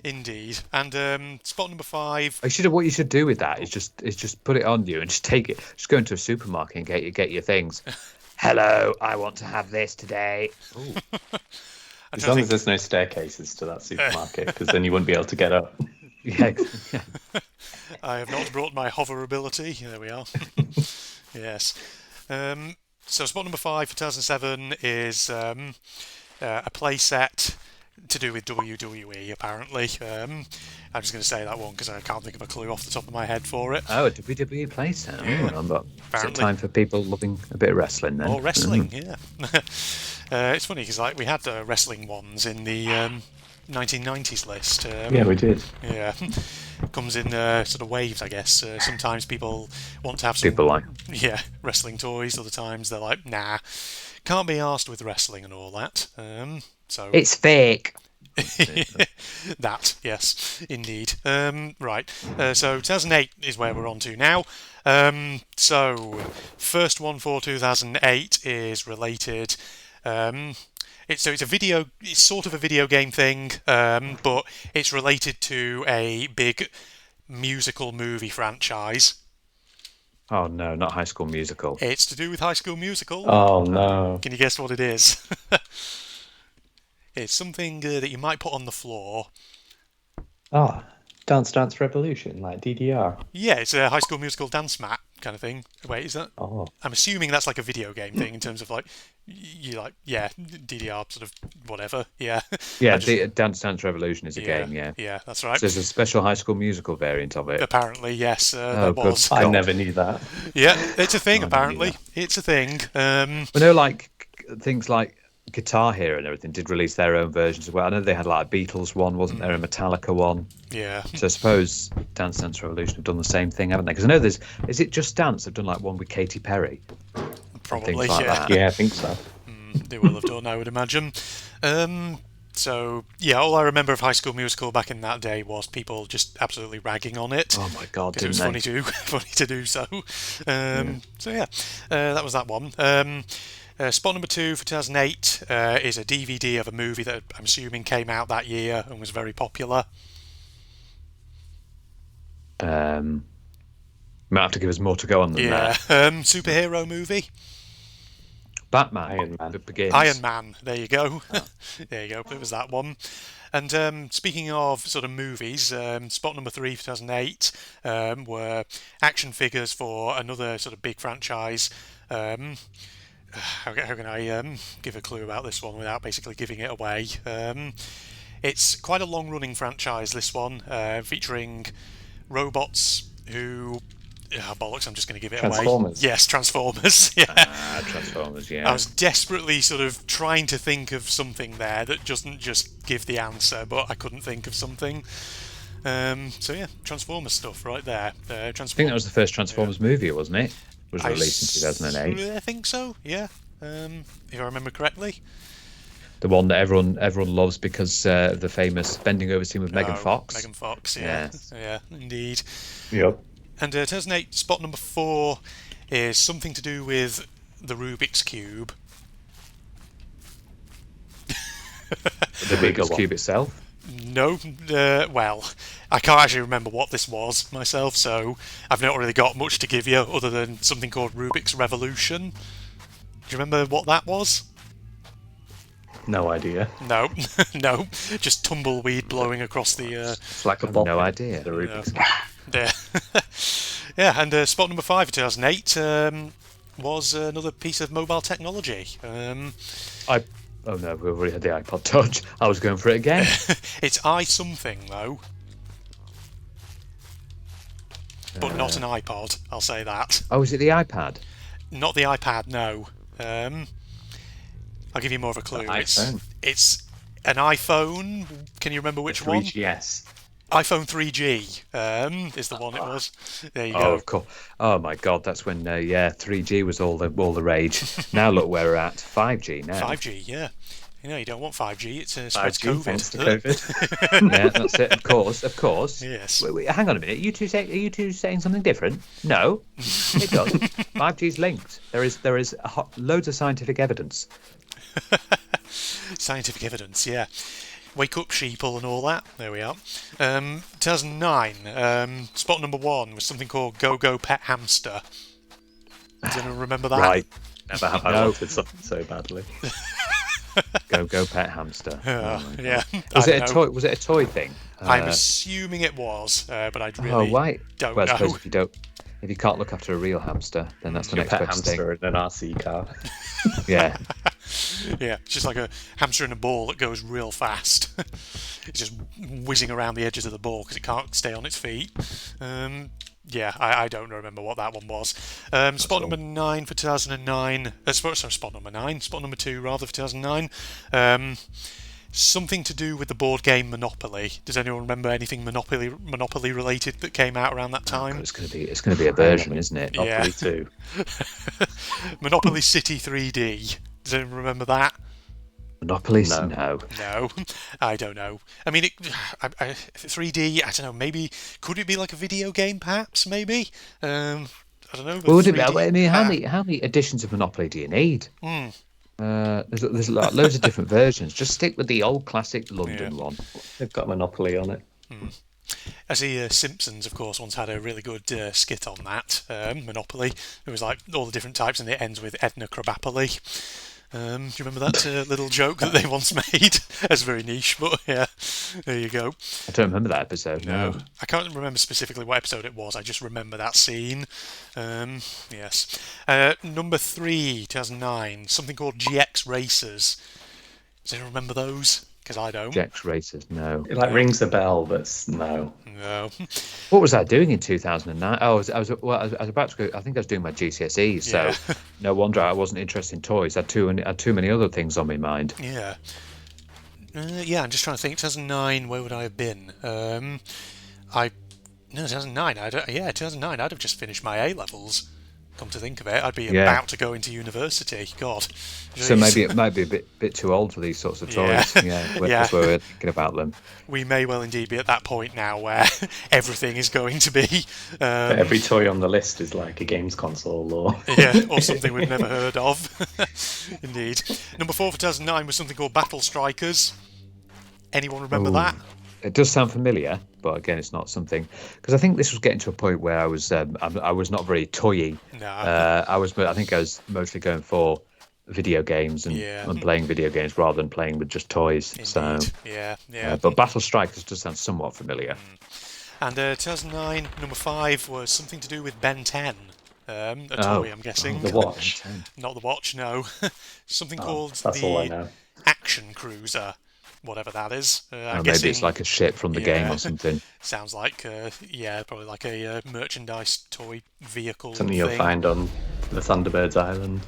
indeed. And spot number 5. What you should do with that is just put it on you and just take it. Just go into a supermarket and get your things. Hello, I want to have this today. As long as there's no staircases to that supermarket, because then you wouldn't be able to get up. Yeah. I have not brought my hover ability. There we are. Yes. So spot number 5 for 2007 is a playset to do with WWE, apparently. I'm just going to say that one because I can't think of a clue off the top of my head for it. Oh, a WWE playset. Yeah. But is it Apparently. time for people loving a bit of wrestling then? Or wrestling, yeah. It's funny because like we had wrestling ones in the 1990s list. Yeah, we did. Yeah, comes in sort of waves, I guess. Sometimes people want to have some, People like. wrestling toys. Other times they're like, nah, can't be arsed with wrestling and all that. So It's fake. that, yes, indeed. Right, so 2008 is where we're on to now. So first one for 2008 is related. It's a video. It's sort of a video game thing, but it's related to a big musical movie franchise. Oh no, not High School Musical. It's to do with High School Musical. Oh no. Can you guess what it is? It's something that you might put on the floor. Ah, Dance Dance Revolution, like DDR. Yeah, it's a High School Musical dance mat kind of thing. Wait, is that? Oh, I'm assuming that's like a video game thing in terms of like DDR sort of whatever. Yeah. Yeah, I just- the Dance Dance Revolution is a game. Yeah. Yeah, that's right. So there's a special High School Musical variant of it. Apparently, yes, Oh, there good. was. I God. never knew that. Yeah, it's a thing. Oh, Apparently, yeah. it's a thing. But no, like things like Guitar Hero and everything did release their own versions as well. I know they had like a Beatles one, wasn't there? A Metallica one. Yeah, So I suppose Dance Dance Revolution have done the same thing, haven't they? Because I know there's. Is it Just Dance? They've done like one with Katy Perry. probably. things like Yeah, that. Yeah, I think so. they will have done, I would imagine. So yeah, all I remember of High School Musical back in that day was people just absolutely ragging on it. Oh my God, Because it was didn't funny they? funny to do so. So yeah, that was that one. Spot number 2 for 2008 is a DVD of a movie that I'm assuming came out that year and was very popular. Might have to give us more to go on than Yeah, that. superhero movie. Batman. Iron Man. Begins. Iron Man. There you go. There you go. It was that one. And speaking of sort of movies, spot number 3 for 2008 were action figures for another sort of big franchise. How can I give a clue about this one without basically giving it away? It's quite a long-running franchise, this one, featuring robots who... bollocks, I'm just going to give it away. Transformers. Yes, Transformers. Yeah. Transformers, yeah. I was desperately sort of trying to think of something there that doesn't just give the answer, but I couldn't think of something. So yeah, Transformers stuff right there. I think that was the first Transformers movie, wasn't it? It was released in 2008. I think so. Yeah, if I remember correctly. The one that everyone loves because of the famous bending over scene with Megan Oh, Fox. Megan Fox. Yeah, Yes. yeah, indeed. Yep. And 2008 spot number 4 is something to do with the Rubik's Cube. The bigger Rubik's one. Cube itself. No, well, I can't actually remember what this was myself, so I've not really got much to give you other than something called Rubik's Revolution. Do you remember what that was? No idea. No, no, just tumbleweed blowing across the. It's like a I've bomb. no idea. The Rubik's Yeah, yeah, and spot number 5 for 2008 was another piece of mobile technology. Oh no, we've already had the iPod Touch. I was going for it again. It's something though, but not an iPod. I'll say that. Oh, is it the iPad? Not the iPad. No. I'll give you more of a clue. iPhone. It's an iPhone. Can you remember which one? 3GS. iPhone 3G is the one it was. There you Oh, go. of course. Oh my God, that's when 3G was all the rage. Now look where we're at. 5G now. 5G, yeah. You know, you don't want 5G. It spreads 5G, COVID. thanks to COVID. Yeah, that's it. Of course. Yes. Wait, hang on a minute. Are you two saying something different? No, it doesn't. 5G's linked. There is loads of scientific evidence. Scientific evidence, yeah. Wake up, sheeple, and all that. There we are. 2009, spot number 1 was something called Go Go Pet Hamster. Does anyone remember that? Right. Never have I No. wanted something so badly. Go pet hamster. Yeah. Was I it don't a know. toy? Was it a toy thing? I'm assuming it was, but I really Why? don't Well, I know. suppose if you can't look after a real hamster, then that's the Your next pet best thing. hamster in an RC car. Yeah. Yeah, it's just like a hamster in a ball that goes real fast. It's just whizzing around the edges of the ball because it can't stay on its feet. Yeah, I don't remember what that one was. Spot number 9 for 2009. Spot number 9. Spot number 2, rather, for 2009. Something to do with the board game Monopoly. Does anyone remember anything Monopoly related that came out around that time? It's going to be a version, isn't it? Yeah. Monopoly 2. Monopoly City 3D. Does anyone remember that? Monopoly? No. No, I don't know. I mean, 3D. I don't know. Maybe could it be like a video game? Perhaps. Maybe. I don't know. Well, would it be? 3D I mean, how many editions of Monopoly do you need? There's loads of different versions. Just stick with the old classic London one. They've got Monopoly on it. I see Simpsons, of course, once had a really good skit on that, Monopoly. It was like all the different types, and it ends with Edna Krabappoli. Do you remember that little joke that they once made? That's very niche, but yeah, there you go. I don't remember that episode. No. I can't remember specifically what episode it was. I just remember that scene. Yes. Number 3, 2009, something called GX Racers. Does anyone remember those? Because I don't. GX Racers, no. It rings a bell, but no. No. What was I doing in 2009? Oh, I was about to go. I think I was doing my GCSEs, so no wonder I wasn't interested in toys. I had too many other things on my mind. Yeah. Yeah, I'm just trying to think. 2009, where would I have been? 2009. 2009. I'd have just finished my A levels. Come to think of it, I'd be about to go into university. God. So maybe it might be a bit too old for these sorts of toys. That's where we're thinking about them. We may well indeed be at that point now where everything is going to be. But every toy on the list is like a games console or or something we've never heard of. Indeed. Number 4 for 2009 was something called Battle Strikers. Anyone remember that? It does sound familiar, but again, it's not something, because I think this was getting to a point where I was not very toy-y. No. I think I was mostly going for video games and playing video games rather than playing with just toys. Indeed. So yeah. But Battle Strikers does sound somewhat familiar. And 2009, number 5 was something to do with Ben 10. A toy, I'm guessing. the watch. Not the watch, no. Something called That's all I the know. Action Cruiser. Whatever that is. I'm Maybe guessing it's like a ship from the game or something. Sounds like, probably like a merchandise toy vehicle. Something you'll find on the Thunderbirds Island.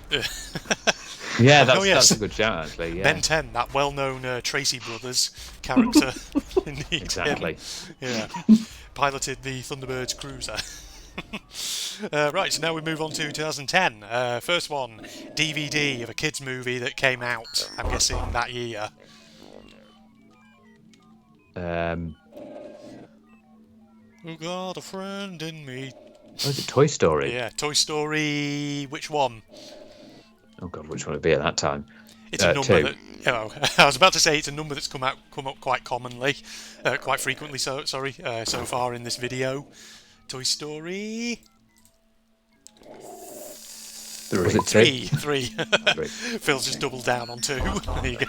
Yeah, that's a good shout, actually. Yeah. Ben 10, that well-known Tracy Brothers character. Indeed. Exactly. Yeah. Piloted the Thunderbirds cruiser. Right, so now we move on to 2010. First one, DVD of a kids' movie that came out, I'm guessing, that year. You got a friend in me. Was it Toy Story? Yeah, Toy Story. Which one? Oh God, which one would it be at that time? It's a number 2. that. Oh, I was about to say it's a number that's come up quite commonly, quite frequently. So far in this video, Toy Story. Was it 3? 3? Phil's just doubled down on 2. There you go.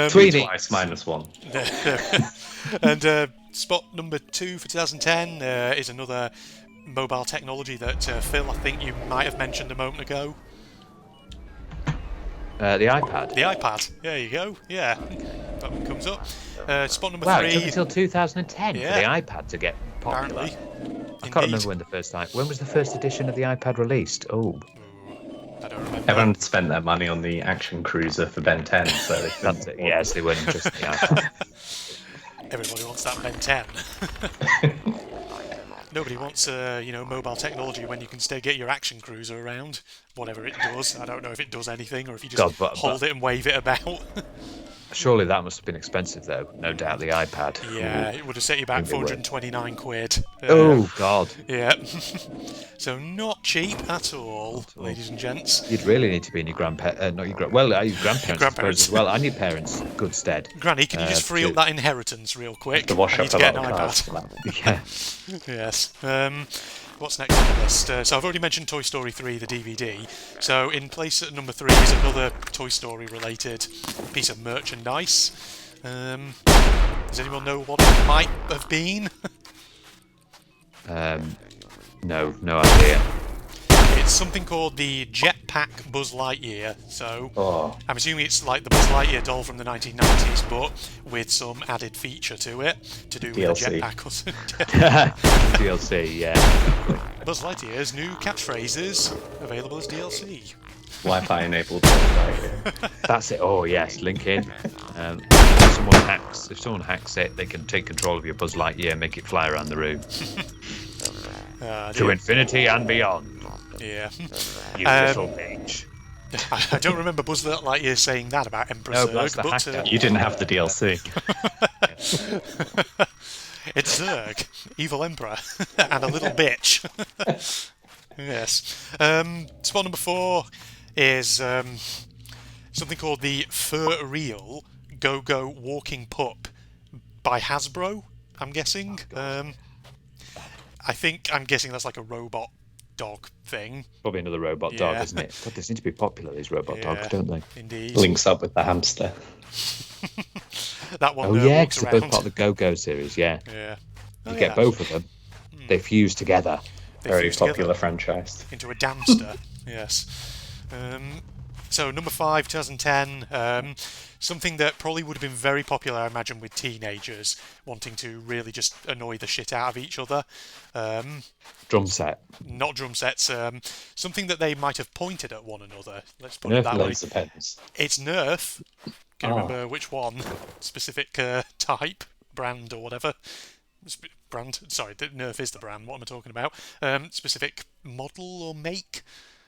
Twice -1. And spot number 2 for 2010 is another mobile technology that Phil, I think you might have mentioned a moment ago. The iPad. The iPad. There you go. Yeah, that one comes up. Spot number 3. It took until 2010 for the iPad to get popular. Apparently. I can't remember when was the first edition of the iPad released. Oh, I don't remember. Everyone spent their money on the Action Cruiser for Ben 10, so they that's it. Yes, they weren't interested in the iPad. Everybody wants that Ben 10. Nobody wants, mobile technology when you can still get your Action Cruiser around. Whatever it does. I don't know if it does anything or if you just hold it and wave it about. Surely that must have been expensive, though. No doubt, the iPad. Yeah, it would have set you back 429 quid. Oh, God. Yeah. So not cheap at all, ladies and gents. You'd really need to be in your your grandparents, I suppose, as well, and your parents' good stead. Granny, can you just free up that inheritance real quick? To wash I need up to a get an lot of iPad. cars. Yeah. Yes. what's next on the list? So I've already mentioned Toy Story 3, the DVD. So in place at number 3 is another Toy Story related piece of merchandise. Does anyone know what it might have been? No idea. It's something called the Jetpack Buzz Lightyear. So Oh, I'm assuming it's like the Buzz Lightyear doll from the 1990s, but with some added feature to it to do with DLC. the jetpack. DLC, yeah. Buzz Lightyear's new catchphrases available as DLC. Wi-Fi enabled. Right. That's it. Oh yes, link in. If someone hacks it, they can take control of your Buzz Lightyear and make it fly around the room to infinity and beyond. Yeah. You little bitch. I don't remember Buzz Lightyear saying that about Emperor No, Zurg, that's the but hacker. You didn't have the DLC. it's Zurg, evil Emperor, and a little bitch. Yes. Spot number 4 is something called the Fur Real Go-Go Walking Pup by Hasbro, I'm guessing. I'm guessing that's like a robot dog thing. Probably another robot dog, isn't it? God, they seem to be popular, these robot dogs, don't they? Indeed. Links up with the hamster. That one. Oh yeah, walks because they're both around. part of the Go-Go series. Yeah, Yeah. you get both of them. They fuse together. They Very fuse together popular franchise. into a damster. Yes. So number 5, 2010. Something that probably would have been very popular, I imagine, with teenagers wanting to really just annoy the shit out of each other. Drum set. Not drum sets. Something that they might have pointed at one another. Let's put it that way. Laser pens. It's Nerf. Can you Oh. remember which one? Specific type, brand, or whatever. Brand. Sorry, Nerf is the brand. What am I talking about? Specific model or make?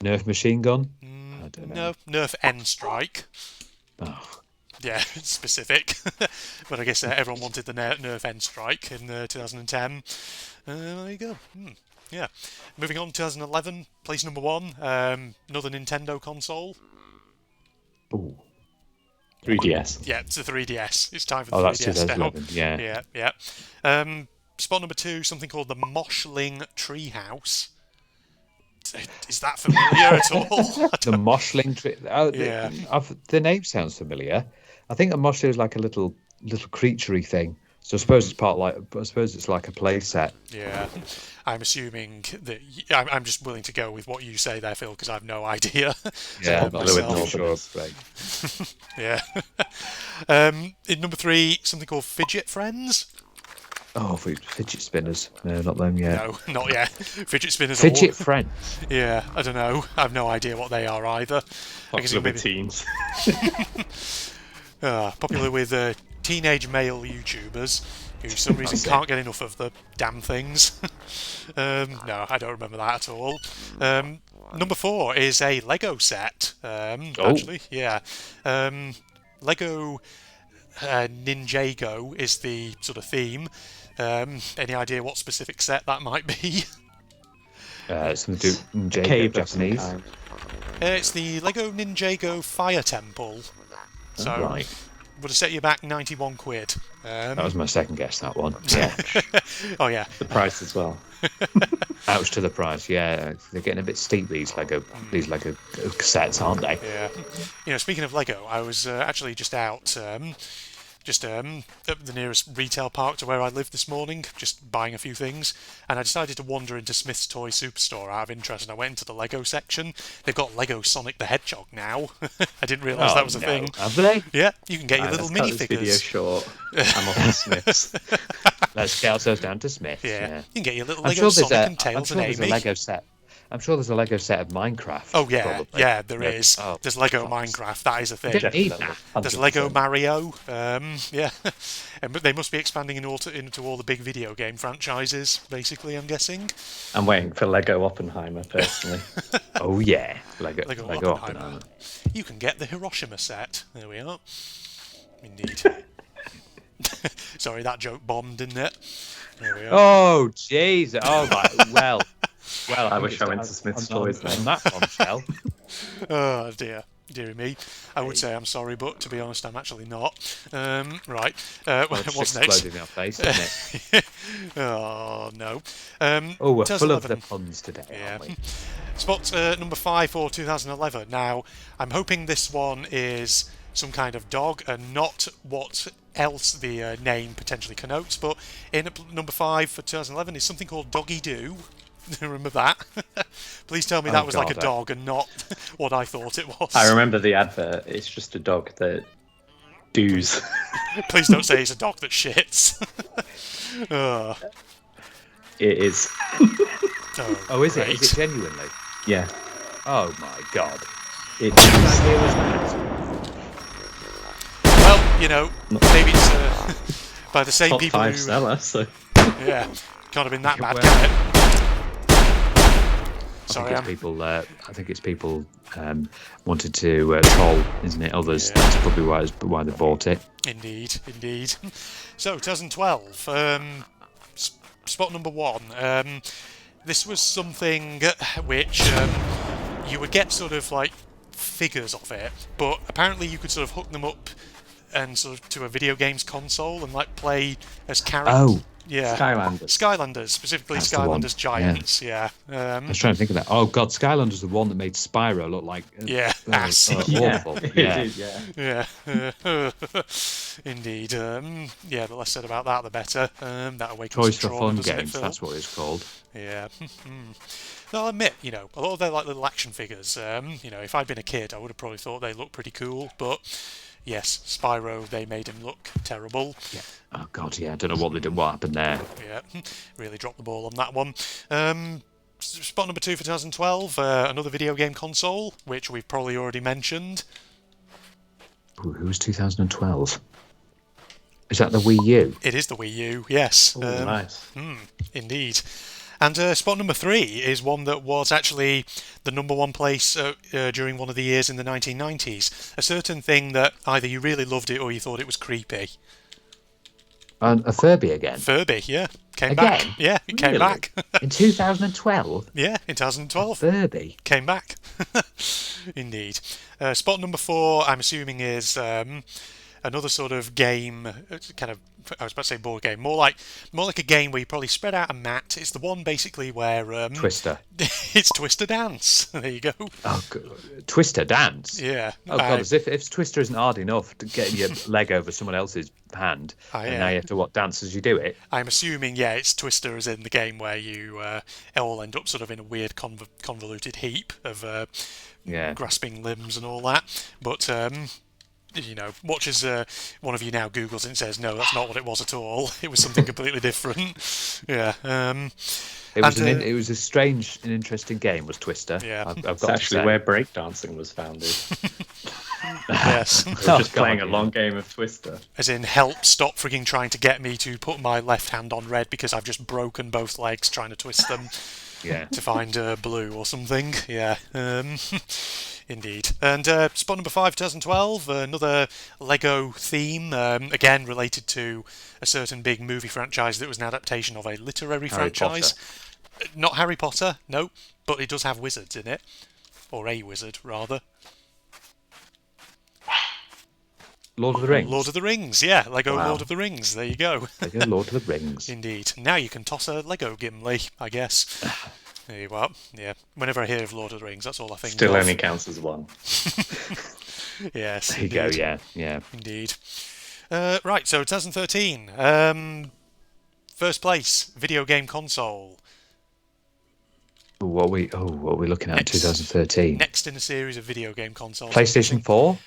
Nerf machine gun. I don't know. No, Nerf N-Strike. Oh, Yeah, specific. But I guess everyone wanted the Nerf N-Strike in 2010. There you go. Yeah. Moving on, 2011, place number 1. Another Nintendo console. ooh. 3DS. Yeah, it's a 3DS. It's time for the Oh, that's 3DS now. 2011. Yeah. Yeah. Spot number 2, something called the Moshling Treehouse. Is that familiar at all? The Moshling tree. Oh, Yeah. The name sounds familiar. I think a Moshling is like a little creaturey thing. So I suppose it's like a play set. Yeah, I'm assuming that I'm just willing to go with what you say there, Phil, because I have no idea. Yeah, So I'm myself. not sure. Right. Yeah. In number 3, something called Fidget Friends. Oh, fidget spinners. No, not them yet. No, not yet. Fidget spinners. Fidget Are friends. yeah, I don't know. I have no idea what they are either. I guess Popular maybe with teens. popular with teenage male YouTubers who for some reason can't get enough of the damn things. No, I don't remember that at all. Number 4 is a Lego set. Actually, yeah. Lego Ninjago is the sort of theme. Any idea what specific set that might be? Some do Cave of some Japanese. kind. It's the Lego Ninjago Fire Temple. So Right. would have set you back 91 quid. That was my second guess. That one. Yeah. Oh yeah, The price as well. Ouch to the price. Yeah, they're getting a bit steep. These Lego sets, aren't they? yeah. Speaking of Lego, I was actually just out, at the nearest retail park to where I live this morning, just buying a few things, and I decided to wander into Smith's Toy Superstore out of interest, and I went into the Lego section. They've got Lego Sonic the Hedgehog now. I didn't realise that was a thing. Have they? Yeah, you can get your little Let's cut this video minifigures. short. I'm off the Smiths. Let's get ourselves down to Smith. Yeah, you can get your little I'm Lego sure there's Sonic and I'm Tails sure and there's a Amy. Lego set. I'm sure there's a Lego set of Minecraft. Oh yeah, probably. yeah, there is. Oh, There's Lego Christ. Minecraft. That is a thing. Don't need Definitely. that. There's Lego 100%. Mario. Yeah, but they must be expanding into all the big video game franchises. Basically, I'm guessing. I'm waiting for Lego Oppenheimer, personally. Oh yeah, Lego Oppenheimer. Oppenheimer. You can get the Hiroshima set. There we are. Indeed. Sorry, that joke bombed, didn't it? There we are. Oh jeez. Oh my. Well. I wish I went to Smith's Toys then. On that bombshell. Oh dear. dearie me. I would say I'm sorry, but to be honest, I'm actually not. Right. What's next? Exploding in our face, isn't it? Oh, no. Oh, we're full of 2011. the puns today, Yeah. aren't we? Spot number 5 for 2011. Now, I'm hoping this one is some kind of dog and not what else the name potentially connotes, but in number 5 for 2011 is something called Doggy Doo. Remember that? Please tell me that was like a God, dog and not what I thought it was. I remember the advert. It's just a dog that doos. Please don't say it's a dog that shits. Oh, It is. Oh, is it? great. Is it genuinely? Yeah. Oh my God. It What is. idea was that? Well, maybe it's by the same Top people 5 who... seller, so. Yeah, can't have been that bad, Well, can it? I Sorry, think it's people wanted to troll, isn't it? Others. Yeah. That's probably why they bought it. Indeed. So, 2012, spot number 1. This was something which you would get sort of like figures of it, but apparently you could sort of hook them up and sort of to a video games console and like play as characters. Oh, Yeah. Skylanders. Skylanders, specifically That's the one, Skylanders Giants, yeah. I was trying to think of that. Oh God, Skylanders the one that made Spyro look like Yeah, ass. awful. It Yeah. did, yeah. Yeah, indeed. Yeah, the less said about that, the better. That awakens Toys some for trauma, Fun doesn't it, games. Phil? That's what it's called. Yeah. No, I'll admit, a lot of their like little action figures. If I'd been a kid, I would have probably thought they looked pretty cool. But yes, Spyro, they made him look terrible. Yeah. Oh God, yeah. I don't know what they did. What happened there? Yeah, really dropped the ball on that one. Spot number 2 for 2012, another video game console, which we've probably already mentioned. Who was 2012? Is that the Wii U? It is the Wii U, yes. Oh, nice. Indeed. And spot number 3 is one that was actually the number 1 place during one of the years in the 1990s. A certain thing that either you really loved it or you thought it was creepy. And a Furby again. Furby, yeah. Came Again? back. Yeah, it came Really? back. In 2012? Yeah, in 2012. Furby? Came back. Indeed. Spot number 4, I'm assuming, is another sort of game, kind of, I was about to say board game, more like a game where you probably spread out a mat. It's the one basically where Twister. it's Twister Dance. There you go. Oh, Twister Dance? Yeah. Oh God, as if Twister isn't hard enough to get your leg over someone else's hand, and now you have to dance as you do it. I'm assuming, yeah, it's Twister as in the game where you all end up sort of in a weird convoluted heap of grasping limbs and all that. But watch as one of you now Googles it and says, no, that's not what it was at all. It was something completely different. Yeah. It was a strange and interesting game, was Twister. Yeah. I've It's got to actually say. where breakdancing was founded. Yes. They were Oh, just playing God, a yeah. long game of Twister. As in, help, stop frigging trying to get me to put my left hand on red because I've just broken both legs trying to twist them Yeah. to find blue or something. Yeah. Indeed. And spot number 5, 2012, another Lego theme, again related to a certain big movie franchise that was an adaptation of a literary Harry franchise. Not Harry Potter, no, but it does have wizards in it. Or a wizard, rather. Lord of the Rings. Lord of the Rings, yeah. Lego Wow. Lord of the Rings, there you go. Lego Lord of the Rings. Indeed. Now you can toss a Lego Gimli, I guess. There you are. Yeah. Whenever I hear of Lord of the Rings, that's all I think Still of. only counts as one. Yes, There you go. indeed. Yeah. Indeed. Right, so 2013. First place, video game console. What are we looking at? 2013. Next in a series of video game consoles. PlayStation 4.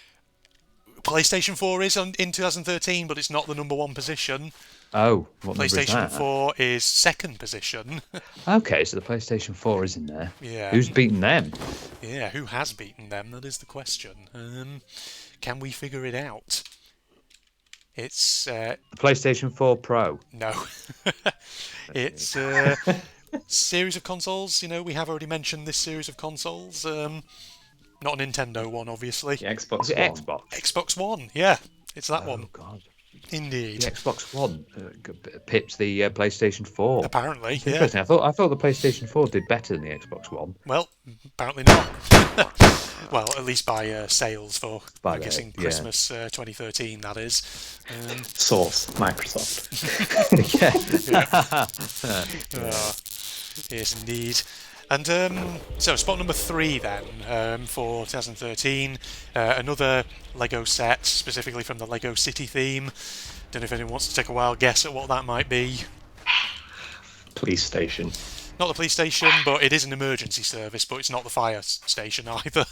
PlayStation 4 is in 2013, but it's not the number 1 position. Oh, what number is PlayStation that? 4 is second position. Okay, so the PlayStation 4 is in there. Yeah. Who's beaten them? Yeah, who has beaten them? That is the question. Can we figure it out? It's The PlayStation 4 Pro. no. It's series of consoles. We have already mentioned this series of consoles. Not a Nintendo one, obviously. The Xbox Is it One. Xbox? Xbox One. Yeah, it's that one. Oh God. Indeed. the Xbox One pipped the PlayStation 4. Apparently, It's yeah. interesting. I thought the PlayStation 4 did better than the Xbox One. Well, apparently not. Well, at least by sales for, I'm guessing, Christmas 2013, that is. Source, Microsoft. Yes, indeed. And so, spot number 3 then, for 2013, another Lego set, specifically from the Lego City theme. Don't know if anyone wants to take a wild guess at what that might be. Police station. Not the police station, but it is an emergency service, but it's not the fire station either.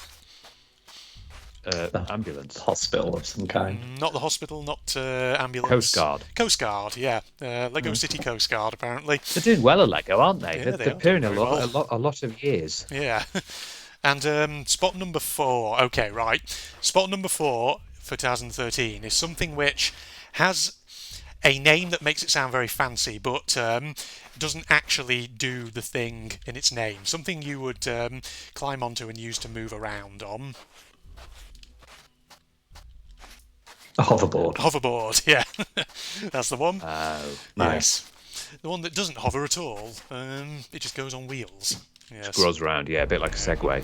Ambulance. Hospital of some kind. Not the hospital, not ambulance. Coast Guard. Coast Guard, yeah. Lego City Coast Guard, apparently. They're doing well at Lego, aren't they? Yeah, They're are appearing doing a very lot of years. Yeah. And spot number 4. Okay, right. Spot number 4 for 2013 is something which has a name that makes it sound very fancy, but doesn't actually do the thing in its name. Something you would climb onto and use to move around on. A hoverboard. Hoverboard, yeah. That's the one. Oh, Nice. Yes. The one that doesn't hover at all. It just goes on wheels. Yes. scrolls around, yeah, a bit like a Segway.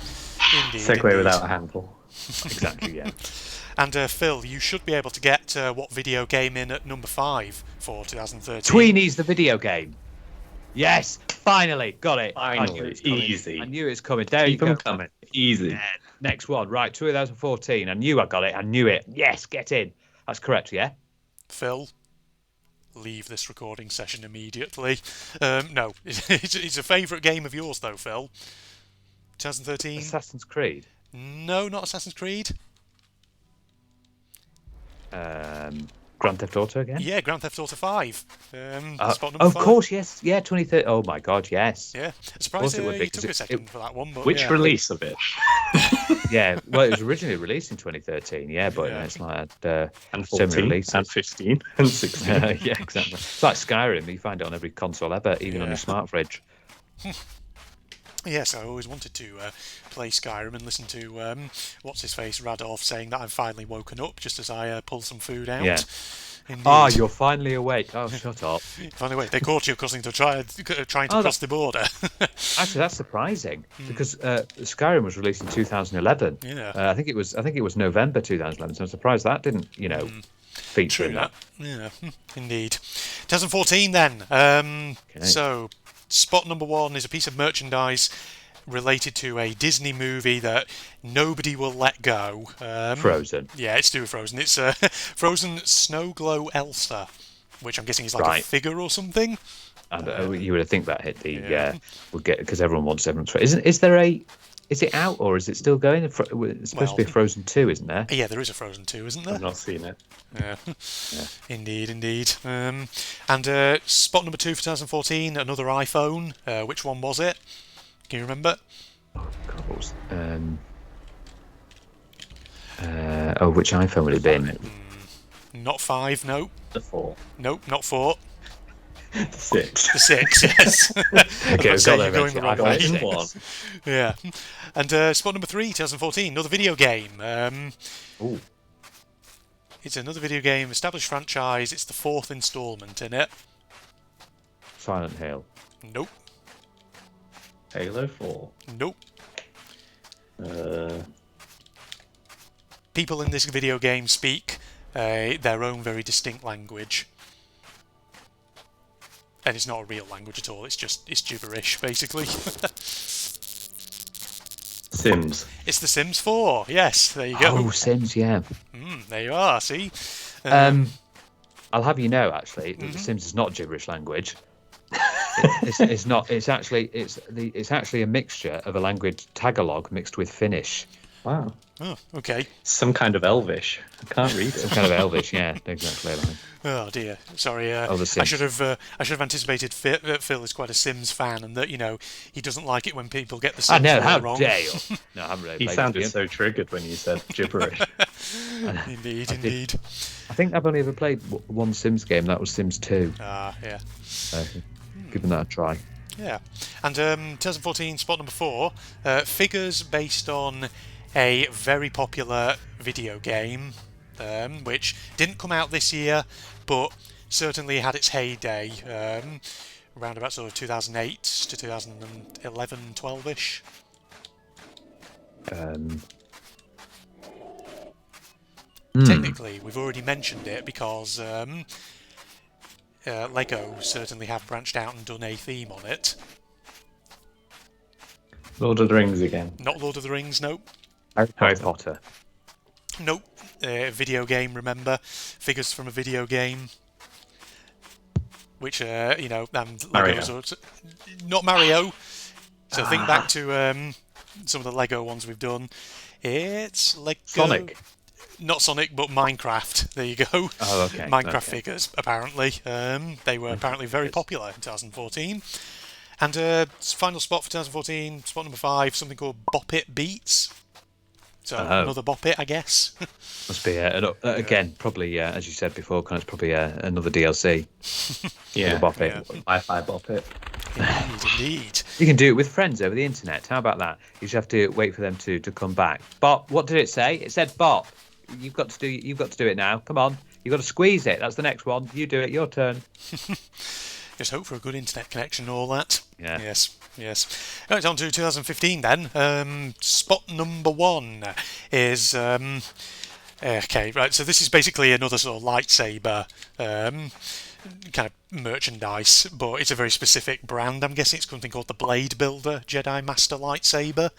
Indeed, Segway indeed. without a handle. Exactly, yeah. And Phil, you should be able to get what video game in at number 5 for 2013. Tweeny's the video game. Yes, finally got it. Finally, I knew it's coming. easy. I knew it's coming. There Keep you go. them coming. Easy. Yeah, next one, right? 2014. I knew I got it. I knew it. Yes, get in. That's correct. Yeah. Phil, leave this recording session immediately. No, it's a favourite game of yours though, Phil. 2013. Assassin's Creed. No, not Assassin's Creed. Grand Theft Auto again. Yeah, Grand Theft Auto 5. Spot number Of 5. course, yes. Yeah, 2013. Oh my God, yes. Yeah, surprised it would be, you 'cause took a it- second for that one. But Which yeah. release of it? Yeah. Well, it was originally released in 2013. Yeah, but Yeah. it's like And so many 14, releases. and 15, and 16. Yeah, exactly. It's like Skyrim. You find it on every console ever, even on Yeah. your smart fridge. Yes, I always wanted to play Skyrim and listen to what's his face Radolf saying that I've finally woken up just as I pull some food out. Yeah. Indeed. Ah, you're finally awake. Oh, shut up. Finally, wait, they caught you trying to Oh, cross the border. Actually, that's surprising because Skyrim was released in 2011. Yeah. I think it was November 2011. So I'm surprised that didn't, feature True in that. that. Yeah, indeed. 2014 then. So, spot number 1 is a piece of merchandise related to a Disney movie that nobody will let go. Frozen. Yeah, it's to do with Frozen. It's Frozen Snow Glow Elsa, which I'm guessing is like a Right. figure or something. And you would think that hit the Yeah. would get because everyone wants everyone's. Is it out or is it still going? It's supposed to be a Frozen 2, isn't there? Yeah, there is a Frozen 2, isn't there? I've not seen it. Yeah. Indeed. And spot number 2 for 2014, another iPhone. Which one was it? Can you remember? God, what was, which iPhone would it have been? Not 5, no. The 4. Nope, not 4. The 6. The 6, yes. Okay, I we've say got you're there going the wrong eventually. way. One. Yeah. And spot number 3, 2014, another video game. Ooh. It's another video game, established franchise. It's the 4th instalment in it. Silent Hill. Nope. Halo 4. Nope. Uh, People in this video game speak their own very distinct language. And it's not a real language at all, it's gibberish, basically. Sims. It's The Sims 4, yes, there you go. Oh, Sims, yeah. There you are, see? I'll have you know, actually, that The Sims is not gibberish language. It's not. It's actually a mixture of a language Tagalog mixed with Finnish. Wow. Oh, okay. Some kind of Elvish. I can't read Some it. kind of Elvish, yeah, exactly. Like. Oh dear, sorry. The I Sims. should have anticipated Phil is quite a Sims fan, and that he doesn't like it when people get the Sims I know, how wrong. dare you? No, I haven't really He played sounded this so triggered when you said gibberish. Indeed. I think I've only ever played one Sims game. That was Sims 2. Ah, yeah. So, giving that a try. Yeah. And 2014, spot number 4, figures based on a very popular video game which didn't come out this year, but certainly had its heyday around about sort of 2008 to 2011, 12ish. Technically, we've already mentioned it because Lego certainly have branched out and done a theme on it. Lord of the Rings again. Not Lord of the Rings, nope. Harry Potter. Nope. Video game, remember? Figures from a video game. Which, and Mario. Legos not Mario. So think back to some of the Lego ones we've done. It's Lego... Sonic. Not Sonic, but Minecraft. There you go. Oh, okay. Minecraft figures, apparently. They were apparently very popular in 2014. And final spot for 2014, spot number 5, something called Bop It Beats. So another Bop It, I guess. Must be again, probably as you said before, Con, it's probably another DLC. Yeah. Bop It. Wi-Fi Bop It. Indeed. You can do it with friends over the internet. How about that? You just have to wait for them to come back. Bop. What did it say? It said Bop. You've got to do it now. Come on. You've got to squeeze it. That's the next one. You do it. Your turn. Just hope for a good internet connection and all that. Yeah. Yes. Right, on to 2015 then. Spot number 1 is... okay, right, so this is basically another sort of lightsaber kind of merchandise, but it's a very specific brand. I'm guessing it's something called the Blade Builder Jedi Master Lightsaber.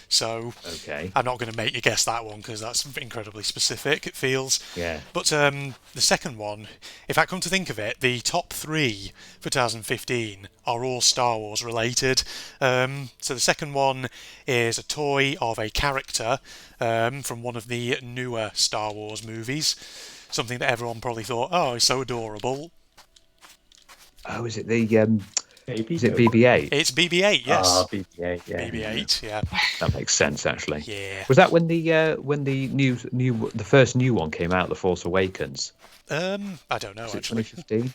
So Okay. I'm not going to make you guess that one because that's incredibly specific, it feels. Yeah. But the second one, if I come to think of it, the top 3 for 2015 are all Star Wars related. So the second one is a toy of a character from one of the newer Star Wars movies. Something that everyone probably thought, oh, it's so adorable. Oh, is it the Baby is it BB-8? It's BB-8, yes. Ah, BB-8, yeah. BB-8, yeah. That makes sense, actually. Yeah. Was that when the first new one came out, The Force Awakens? I don't know, Was it actually. 2015?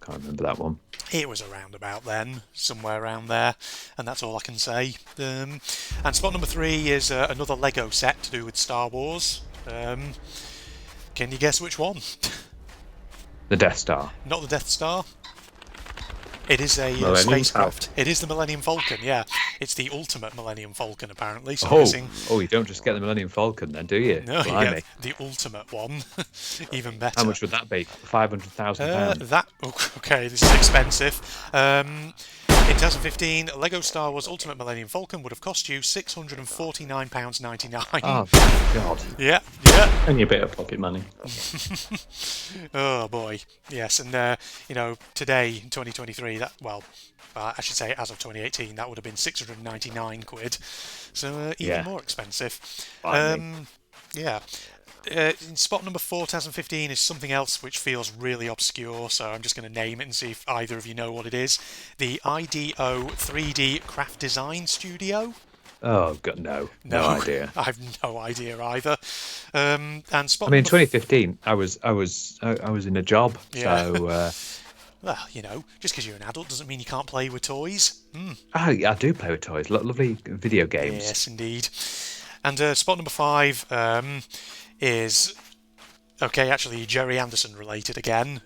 Can't remember that one. It was around about then, somewhere around there, and that's all I can say. And spot number 3 is another Lego set to do with Star Wars. Can you guess which one? The Death Star. Not the Death Star. It is a Millennium spacecraft. Falcon. It is the Millennium Falcon, yeah. It's the ultimate Millennium Falcon, apparently. So I'm Oh, guessing... you don't just get the Millennium Falcon then, do you? No, you Blimey. get the ultimate one. Even better. How much would that be? £500,000. Okay, this is expensive. In 2015, Lego Star Wars Ultimate Millennium Falcon would have cost you £649.99. Oh, God. Yeah. Only a bit of pocket money. Oh boy, yes, and today in 2023, I should say as of 2018, that would have been 699 quid, so even more expensive. Yeah. In spot number 4, 2015 is something else which feels really obscure, so I'm just going to name it and see if either of you know what it is. The IDO 3D Craft Design Studio. Oh, God, no idea. I have no idea either. And spot I mean, number 2015, I was in a job, Yeah. so well, just because you're an adult doesn't mean you can't play with toys. I do play with toys. Lovely video games. Yes, indeed. And spot number 5 is actually Jerry Anderson related again.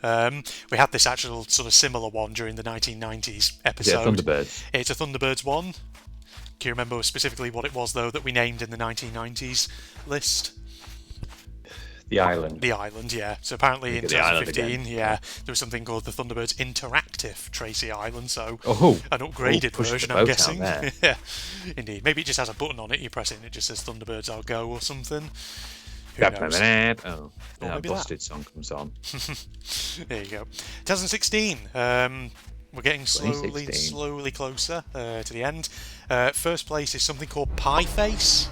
We had this actual sort of similar one during the 1990s episode. Is it Thunderbirds? It's a Thunderbirds one. Can you remember specifically what it was though that we named in the 1990s list? The Island. The Island, yeah. So apparently in Look at the island 2015, there was something called the Thunderbirds Interactive Tracy Island, so Oh, an upgraded push the version, boat I'm out guessing. there. Yeah, indeed. Maybe it just has a button on it, you press it and it just says Thunderbirds I'll go or something. Who knows? Oh, Or a maybe busted song comes on. There you go. 2016. We're getting 2016. slowly closer to the end. First place is something called Pie Face.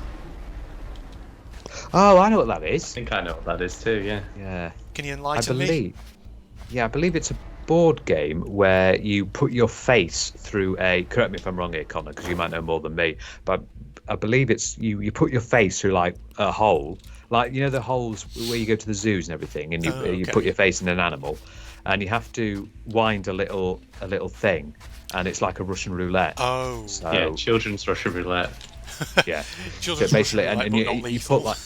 Oh, I know what that I is. think I know what that is too, yeah. Yeah, Can you I enlighten me? believe. Yeah, I believe it's a board game where you put your face through a. Correct me if I'm wrong here, Connor, because you might know more than me. But I believe it's you put your face through like a hole, like the holes where you go to the zoos and everything, and you Okay. put your face in an animal, and you have to wind a little thing, and it's like a Russian roulette. Oh, So, Yeah, children's Russian roulette. yeah. Children's So basically, Russian roulette, and but you not put lethal. like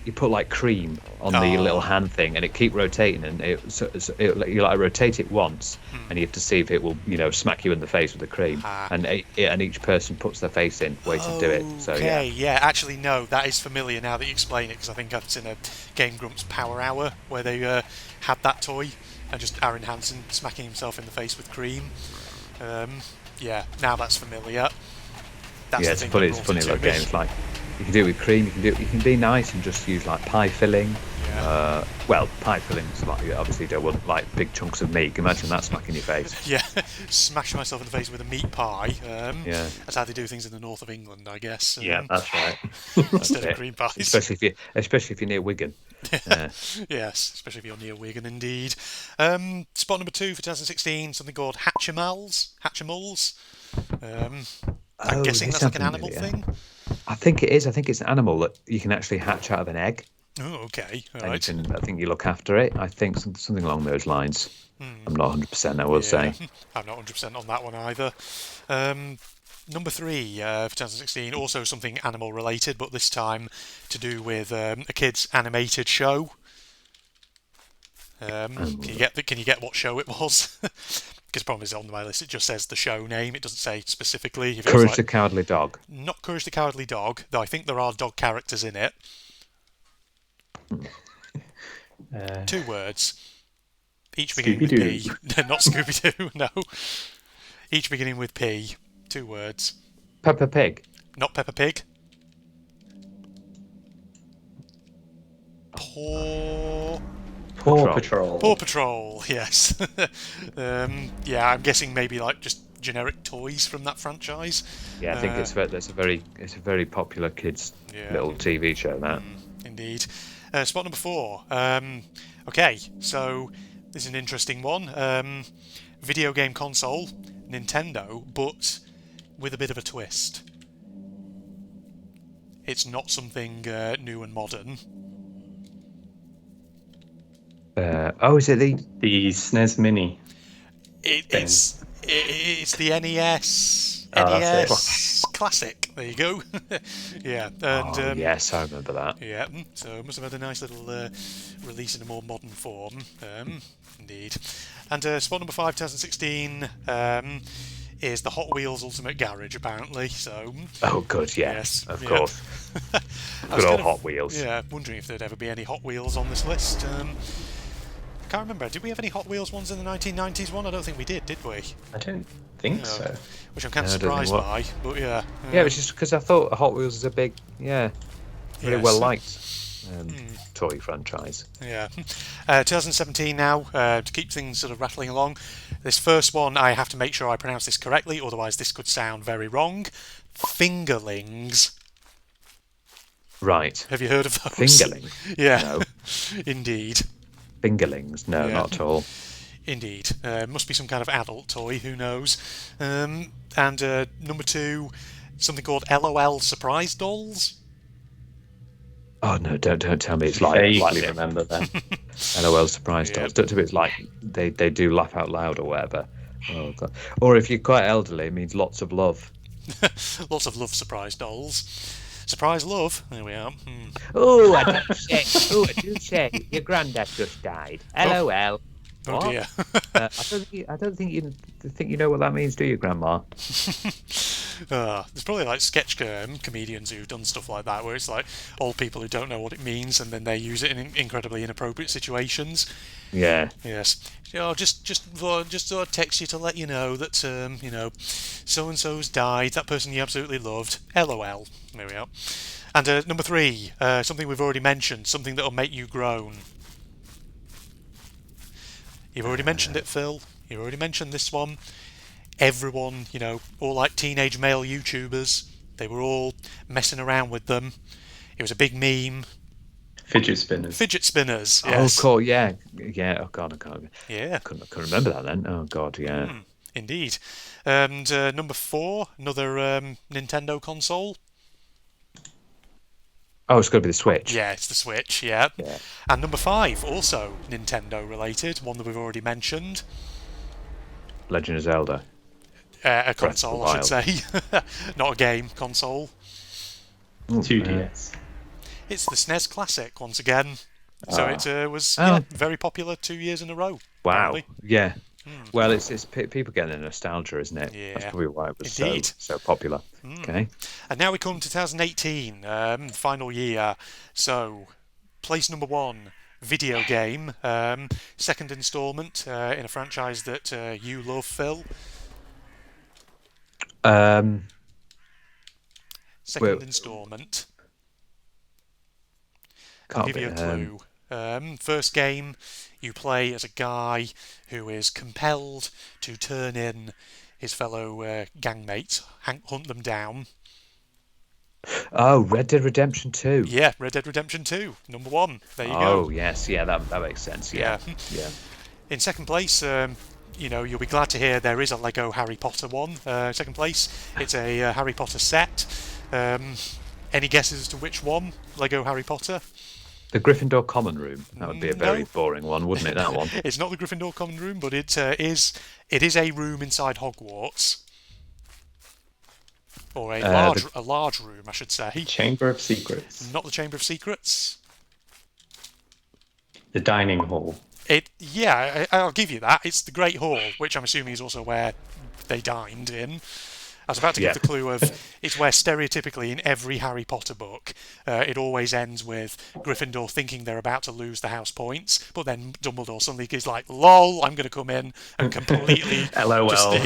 you put like cream on the little hand thing, and it keep rotating, and you like rotate it once, and you have to see if it will, smack you in the face with the cream, and each person puts their face in, way to do it. So yeah. Actually, no, that is familiar now that you explain it, because I think I've seen a Game Grumps Power Hour where they had that toy, and just Aaron Hansen smacking himself in the face with cream. Yeah, now that's familiar. That's it's funny little game. It's like you can do it with cream. You can be nice and just use like pie filling. Yeah. Well, pie fillings like obviously don't want like big chunks of meat. Imagine that smacking your face. Yeah, smash myself in the face with a meat pie. Yeah, that's how they do things in the north of England, I guess. Yeah, that's right. Instead of cream pies. Especially if you're near Wigan. Yes, especially if you're near Wigan, indeed. Spot number 2 for 2016, something called Hatchimals. I'm guessing that's like an animal thing. I think it is. I think it's an animal that you can actually hatch out of an egg. Oh, okay. All right. right. I think you look after it. I think something along those lines. I'm not 100%, I will say. I'm not 100% on that one either. Number 3 for 2016, also something animal related, but this time to do with a kids' animated show. Can you get what show it was? Because the problem is on my list it just says the show name. It doesn't say specifically. If Courage the Cowardly Dog. Not Courage the Cowardly Dog, though I think there are dog characters in it. 2 words. Each beginning with P. Not Scooby-Doo, no. Each beginning with P. 2 words. Peppa Pig. Not Peppa Pig. Paw Patrol. Paw Patrol, yes. Yeah, I'm guessing maybe like just generic toys from that franchise. Yeah, I think it's a very popular kids little TV show. That indeed. Spot number 4. Okay, so this is an interesting one. Video game console, Nintendo, but with a bit of a twist. It's not something new and modern. Is it the SNES Mini? It's the NES. That's NES Classic. There you go. Yeah. And, yes, I remember that. Yeah. So it must have had a nice little release in a more modern form. Indeed. And spot number 5, 2016. Is the Hot Wheels Ultimate Garage, apparently. So. Oh, good, yes, of course. Good old Hot Wheels. Yeah, wondering if there'd ever be any Hot Wheels on this list. Can't remember. Did we have any Hot Wheels ones in the 1990s one? I don't think we did we? I don't think so. Which I'm kind of surprised by, but yeah. Yeah, it was just because I thought Hot Wheels is a big, really well liked toy franchise. Yeah. 2017 now, to keep things sort of rattling along. This first one, I have to make sure I pronounce this correctly, otherwise this could sound very wrong. Fingerlings. Right. Have you heard of those? Fingerlings? Yeah. No. Indeed. Fingerlings? No, not at all. Indeed. Must be some kind of adult toy, who knows. And number 2, something called LOL Surprise Dolls. Oh no! Don't tell me it's I like remember that. LOL Surprise Dolls. Don't tell me it's like they do laugh out loud or whatever. Oh god! Or if you're quite elderly, it means lots of love. Lots of love surprise dolls. Surprise love. There we are. Oh, I do say your granddad just died. LOL. Oh dear. I don't think you know what that means, do you, Grandma? There's probably like sketch comedians who've done stuff like that, where it's like old people who don't know what it means, and then they use it in incredibly inappropriate situations. Yeah. Yes. Just thought I'd text you to let you know that so and so's died. That person you absolutely loved. LOL. There we are. And number 3, something we've already mentioned, something that'll make you groan. You've already mentioned it, Phil. You've already mentioned this one. Everyone, all like teenage male YouTubers, they were all messing around with them. It was a big meme. Fidget spinners. Fidget spinners, yes. Oh, cool, yeah. Oh, God, I can't. Yeah. I couldn't remember that then. Oh, God, yeah. Indeed. And number 4, another Nintendo console. Oh, it's got to be the Switch. Yeah, it's the Switch, yeah. And number 5, also Nintendo related, one that we've already mentioned. Legend of Zelda. A console, I should say. Not a game, console. 2DS. It's the SNES Classic once again. So it was very popular 2 years in a row. Wow. Apparently. Yeah. Well, it's people getting the nostalgia, isn't it? Yeah. That's probably why it was Indeed. so popular. Okay. And now we come to 2018, final year. So, place number 1, video game, second instalment in a franchise that you love, Phil. Second instalment. I'll give you a clue. First game, you play as a guy who is compelled to turn in his fellow gangmates, hunt them down. Oh, Red Dead Redemption 2. Yeah, Red Dead Redemption 2, number 1. There you go. Oh, yes, yeah, that makes sense. Yeah. In second place, you'll be glad to hear there is a Lego Harry Potter one. Second place, it's a Harry Potter set. Any guesses as to which one? Lego Harry Potter? The Gryffindor Common Room. That would be a very boring one, wouldn't it? That one. It's not the Gryffindor Common Room, but it is a room inside Hogwarts, or a large room, I should say. Chamber of Secrets. Not the Chamber of Secrets. The dining hall. I'll give you that. It's the Great Hall, which I'm assuming is also where they dined in. I was about to give the clue of it's where stereotypically in every Harry Potter book it always ends with Gryffindor thinking they're about to lose the house points, but then Dumbledore suddenly is like, "Lol, I'm going to come in and completely LOL.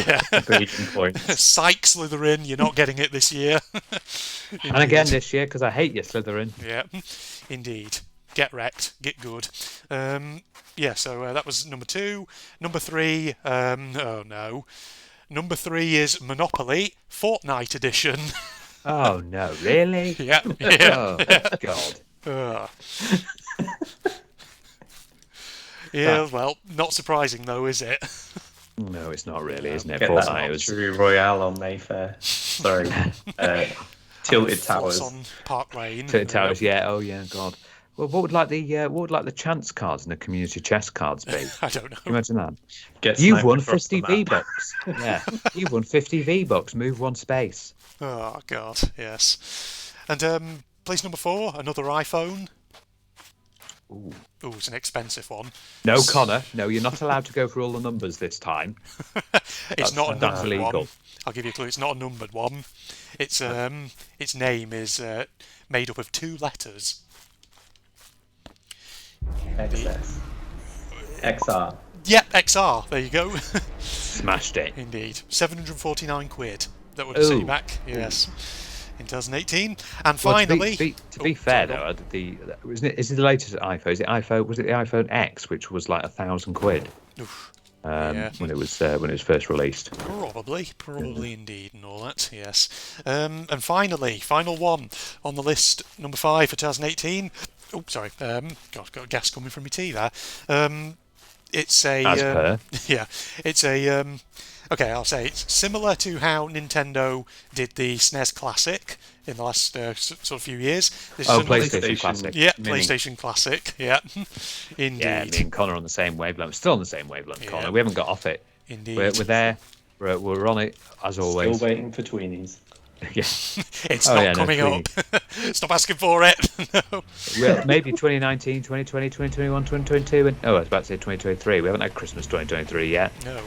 Points. Psych, Slytherin, you're not getting it this year." And again this year because I hate you, Slytherin. Yeah, indeed. Get wrecked. Get good. So that was number 2. Number 3. Oh no. Number 3 is Monopoly Fortnite Edition. Oh no, really? Yeah. Oh God. Yeah, well, not surprising though, is it? No, it's not really, isn't it? Get Fortnite was Royale on Mayfair. Sorry, Tilted Towers. On Park Lane. Tilted Towers, yeah. Oh yeah, God. Well, what would like the chance cards and the community chess cards be? I don't know. Can you imagine that? You've won 50 V-Bucks. Yeah, you've won 50 V-Bucks. Move one space. Oh God, yes. And place number 4, another iPhone. Ooh, it's an expensive one. No, Connor. No, you're not allowed to go for all the numbers this time. It's not a numbered illegal. one. I'll give you a clue. It's not a numbered one. Its name is made up of 2 letters. XS. XR. Yep, XR. There you go. Smashed it. Indeed. 749 quid. That would set you back. Yes. In 2018. And finally... to be fair, though, is it the latest iPhone? Was it the iPhone X, which was like 1,000 quid? Oof. When it was first released. Probably indeed, and all that. Yes. And finally, final one on the list, number 5 for 2018. Oh, sorry. Got gas coming from my tea there. It's a. As per. Yeah. It's a. Okay, I'll say it's similar to how Nintendo did the SNES Classic in the last sort of few years. This is PlayStation Classic. Yeah, Mini. PlayStation Classic. Yeah, indeed. Yeah, me and Connor on the same wavelength. Still on the same wavelength, Yeah. Connor. We haven't got off it. Indeed. We're there. We're on it as always. Still waiting for tweenies. Yeah. It's not coming up. Stop asking for it. No. Well, maybe 2019, 2020, 2021, 2022. I was about to say 2023. We haven't had Christmas 2023 yet. No.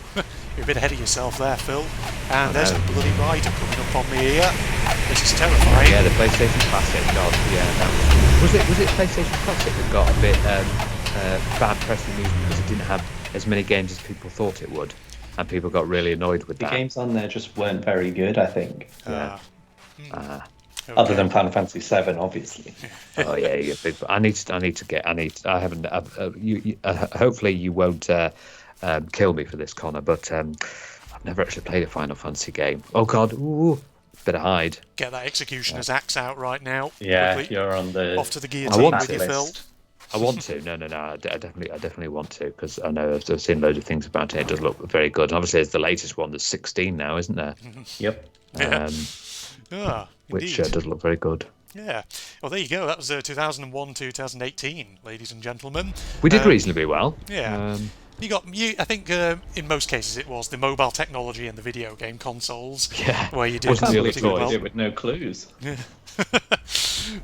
You're a bit ahead of yourself there, Phil. And there's a bloody rider coming up on me here. This is terrifying. Yeah, the PlayStation Classic. God, yeah, was it PlayStation Classic that got a bit bad press in news because it didn't have as many games as people thought it would, and people got really annoyed with that. The games on there just weren't very good, I think. Okay. Other than Final Fantasy VII, obviously. Oh yeah, hopefully you won't kill me for this, Connor. But I've never actually played a Final Fantasy game. Oh God, better hide. Get that Executioner's axe out right now. Yeah, Quickly. you're on the. Off to the guillotine want with to. you, Phil. I want to. No. I definitely want to because I know I've seen loads of things about it. It does look very good. And obviously, it's the latest one. There's 16 now, isn't there? Yep. Which Indeed. does look very good. Yeah. Well, there you go. That was 2001 to 2018, ladies and gentlemen. We did reasonably well. Yeah. I think in most cases it was the mobile technology and the video game consoles Yeah. where you did Wasn't really really do good. well. It with no clues.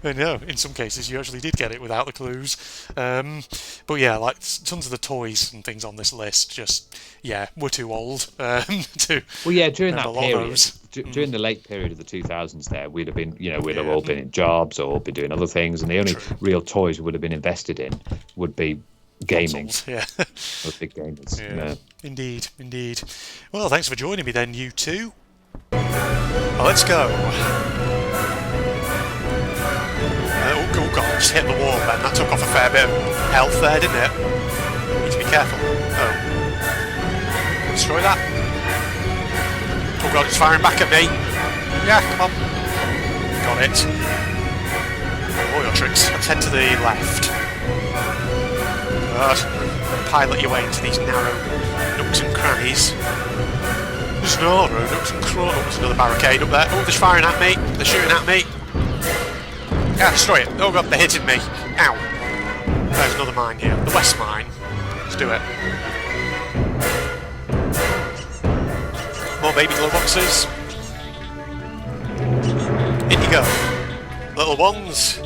I know, in some cases you actually did get it without the clues. But yeah, like tons of the toys and things on this list just, yeah, we're too old to Well, yeah, during remember that a lot of period, those. during the late period of the 2000s, there we'd have been, we'd have all been in jobs or been doing other things, and the only real toys we would have been invested in would be gaming. Consoles, yeah. Or big gamers. Yeah. Indeed. Well, thanks for joining me then, you two. Well, let's go. Oh god, just hit the wall then. That took off a fair bit of health there, didn't it? Need to be careful. Oh. Destroy that. Oh god, it's firing back at me. Yeah, come on. Got it. All your tricks. Let's head to the left. God. Pilot your way into these narrow nooks and crannies. There's no narrow nooks and crannies. Oh, there's another barricade up there. Oh, they're firing at me. They're shooting at me. Yeah, destroy it. Oh god, they're hitting me. Ow. There's another mine here. The west mine. Let's do it. More baby glove boxes. In you go. Little ones.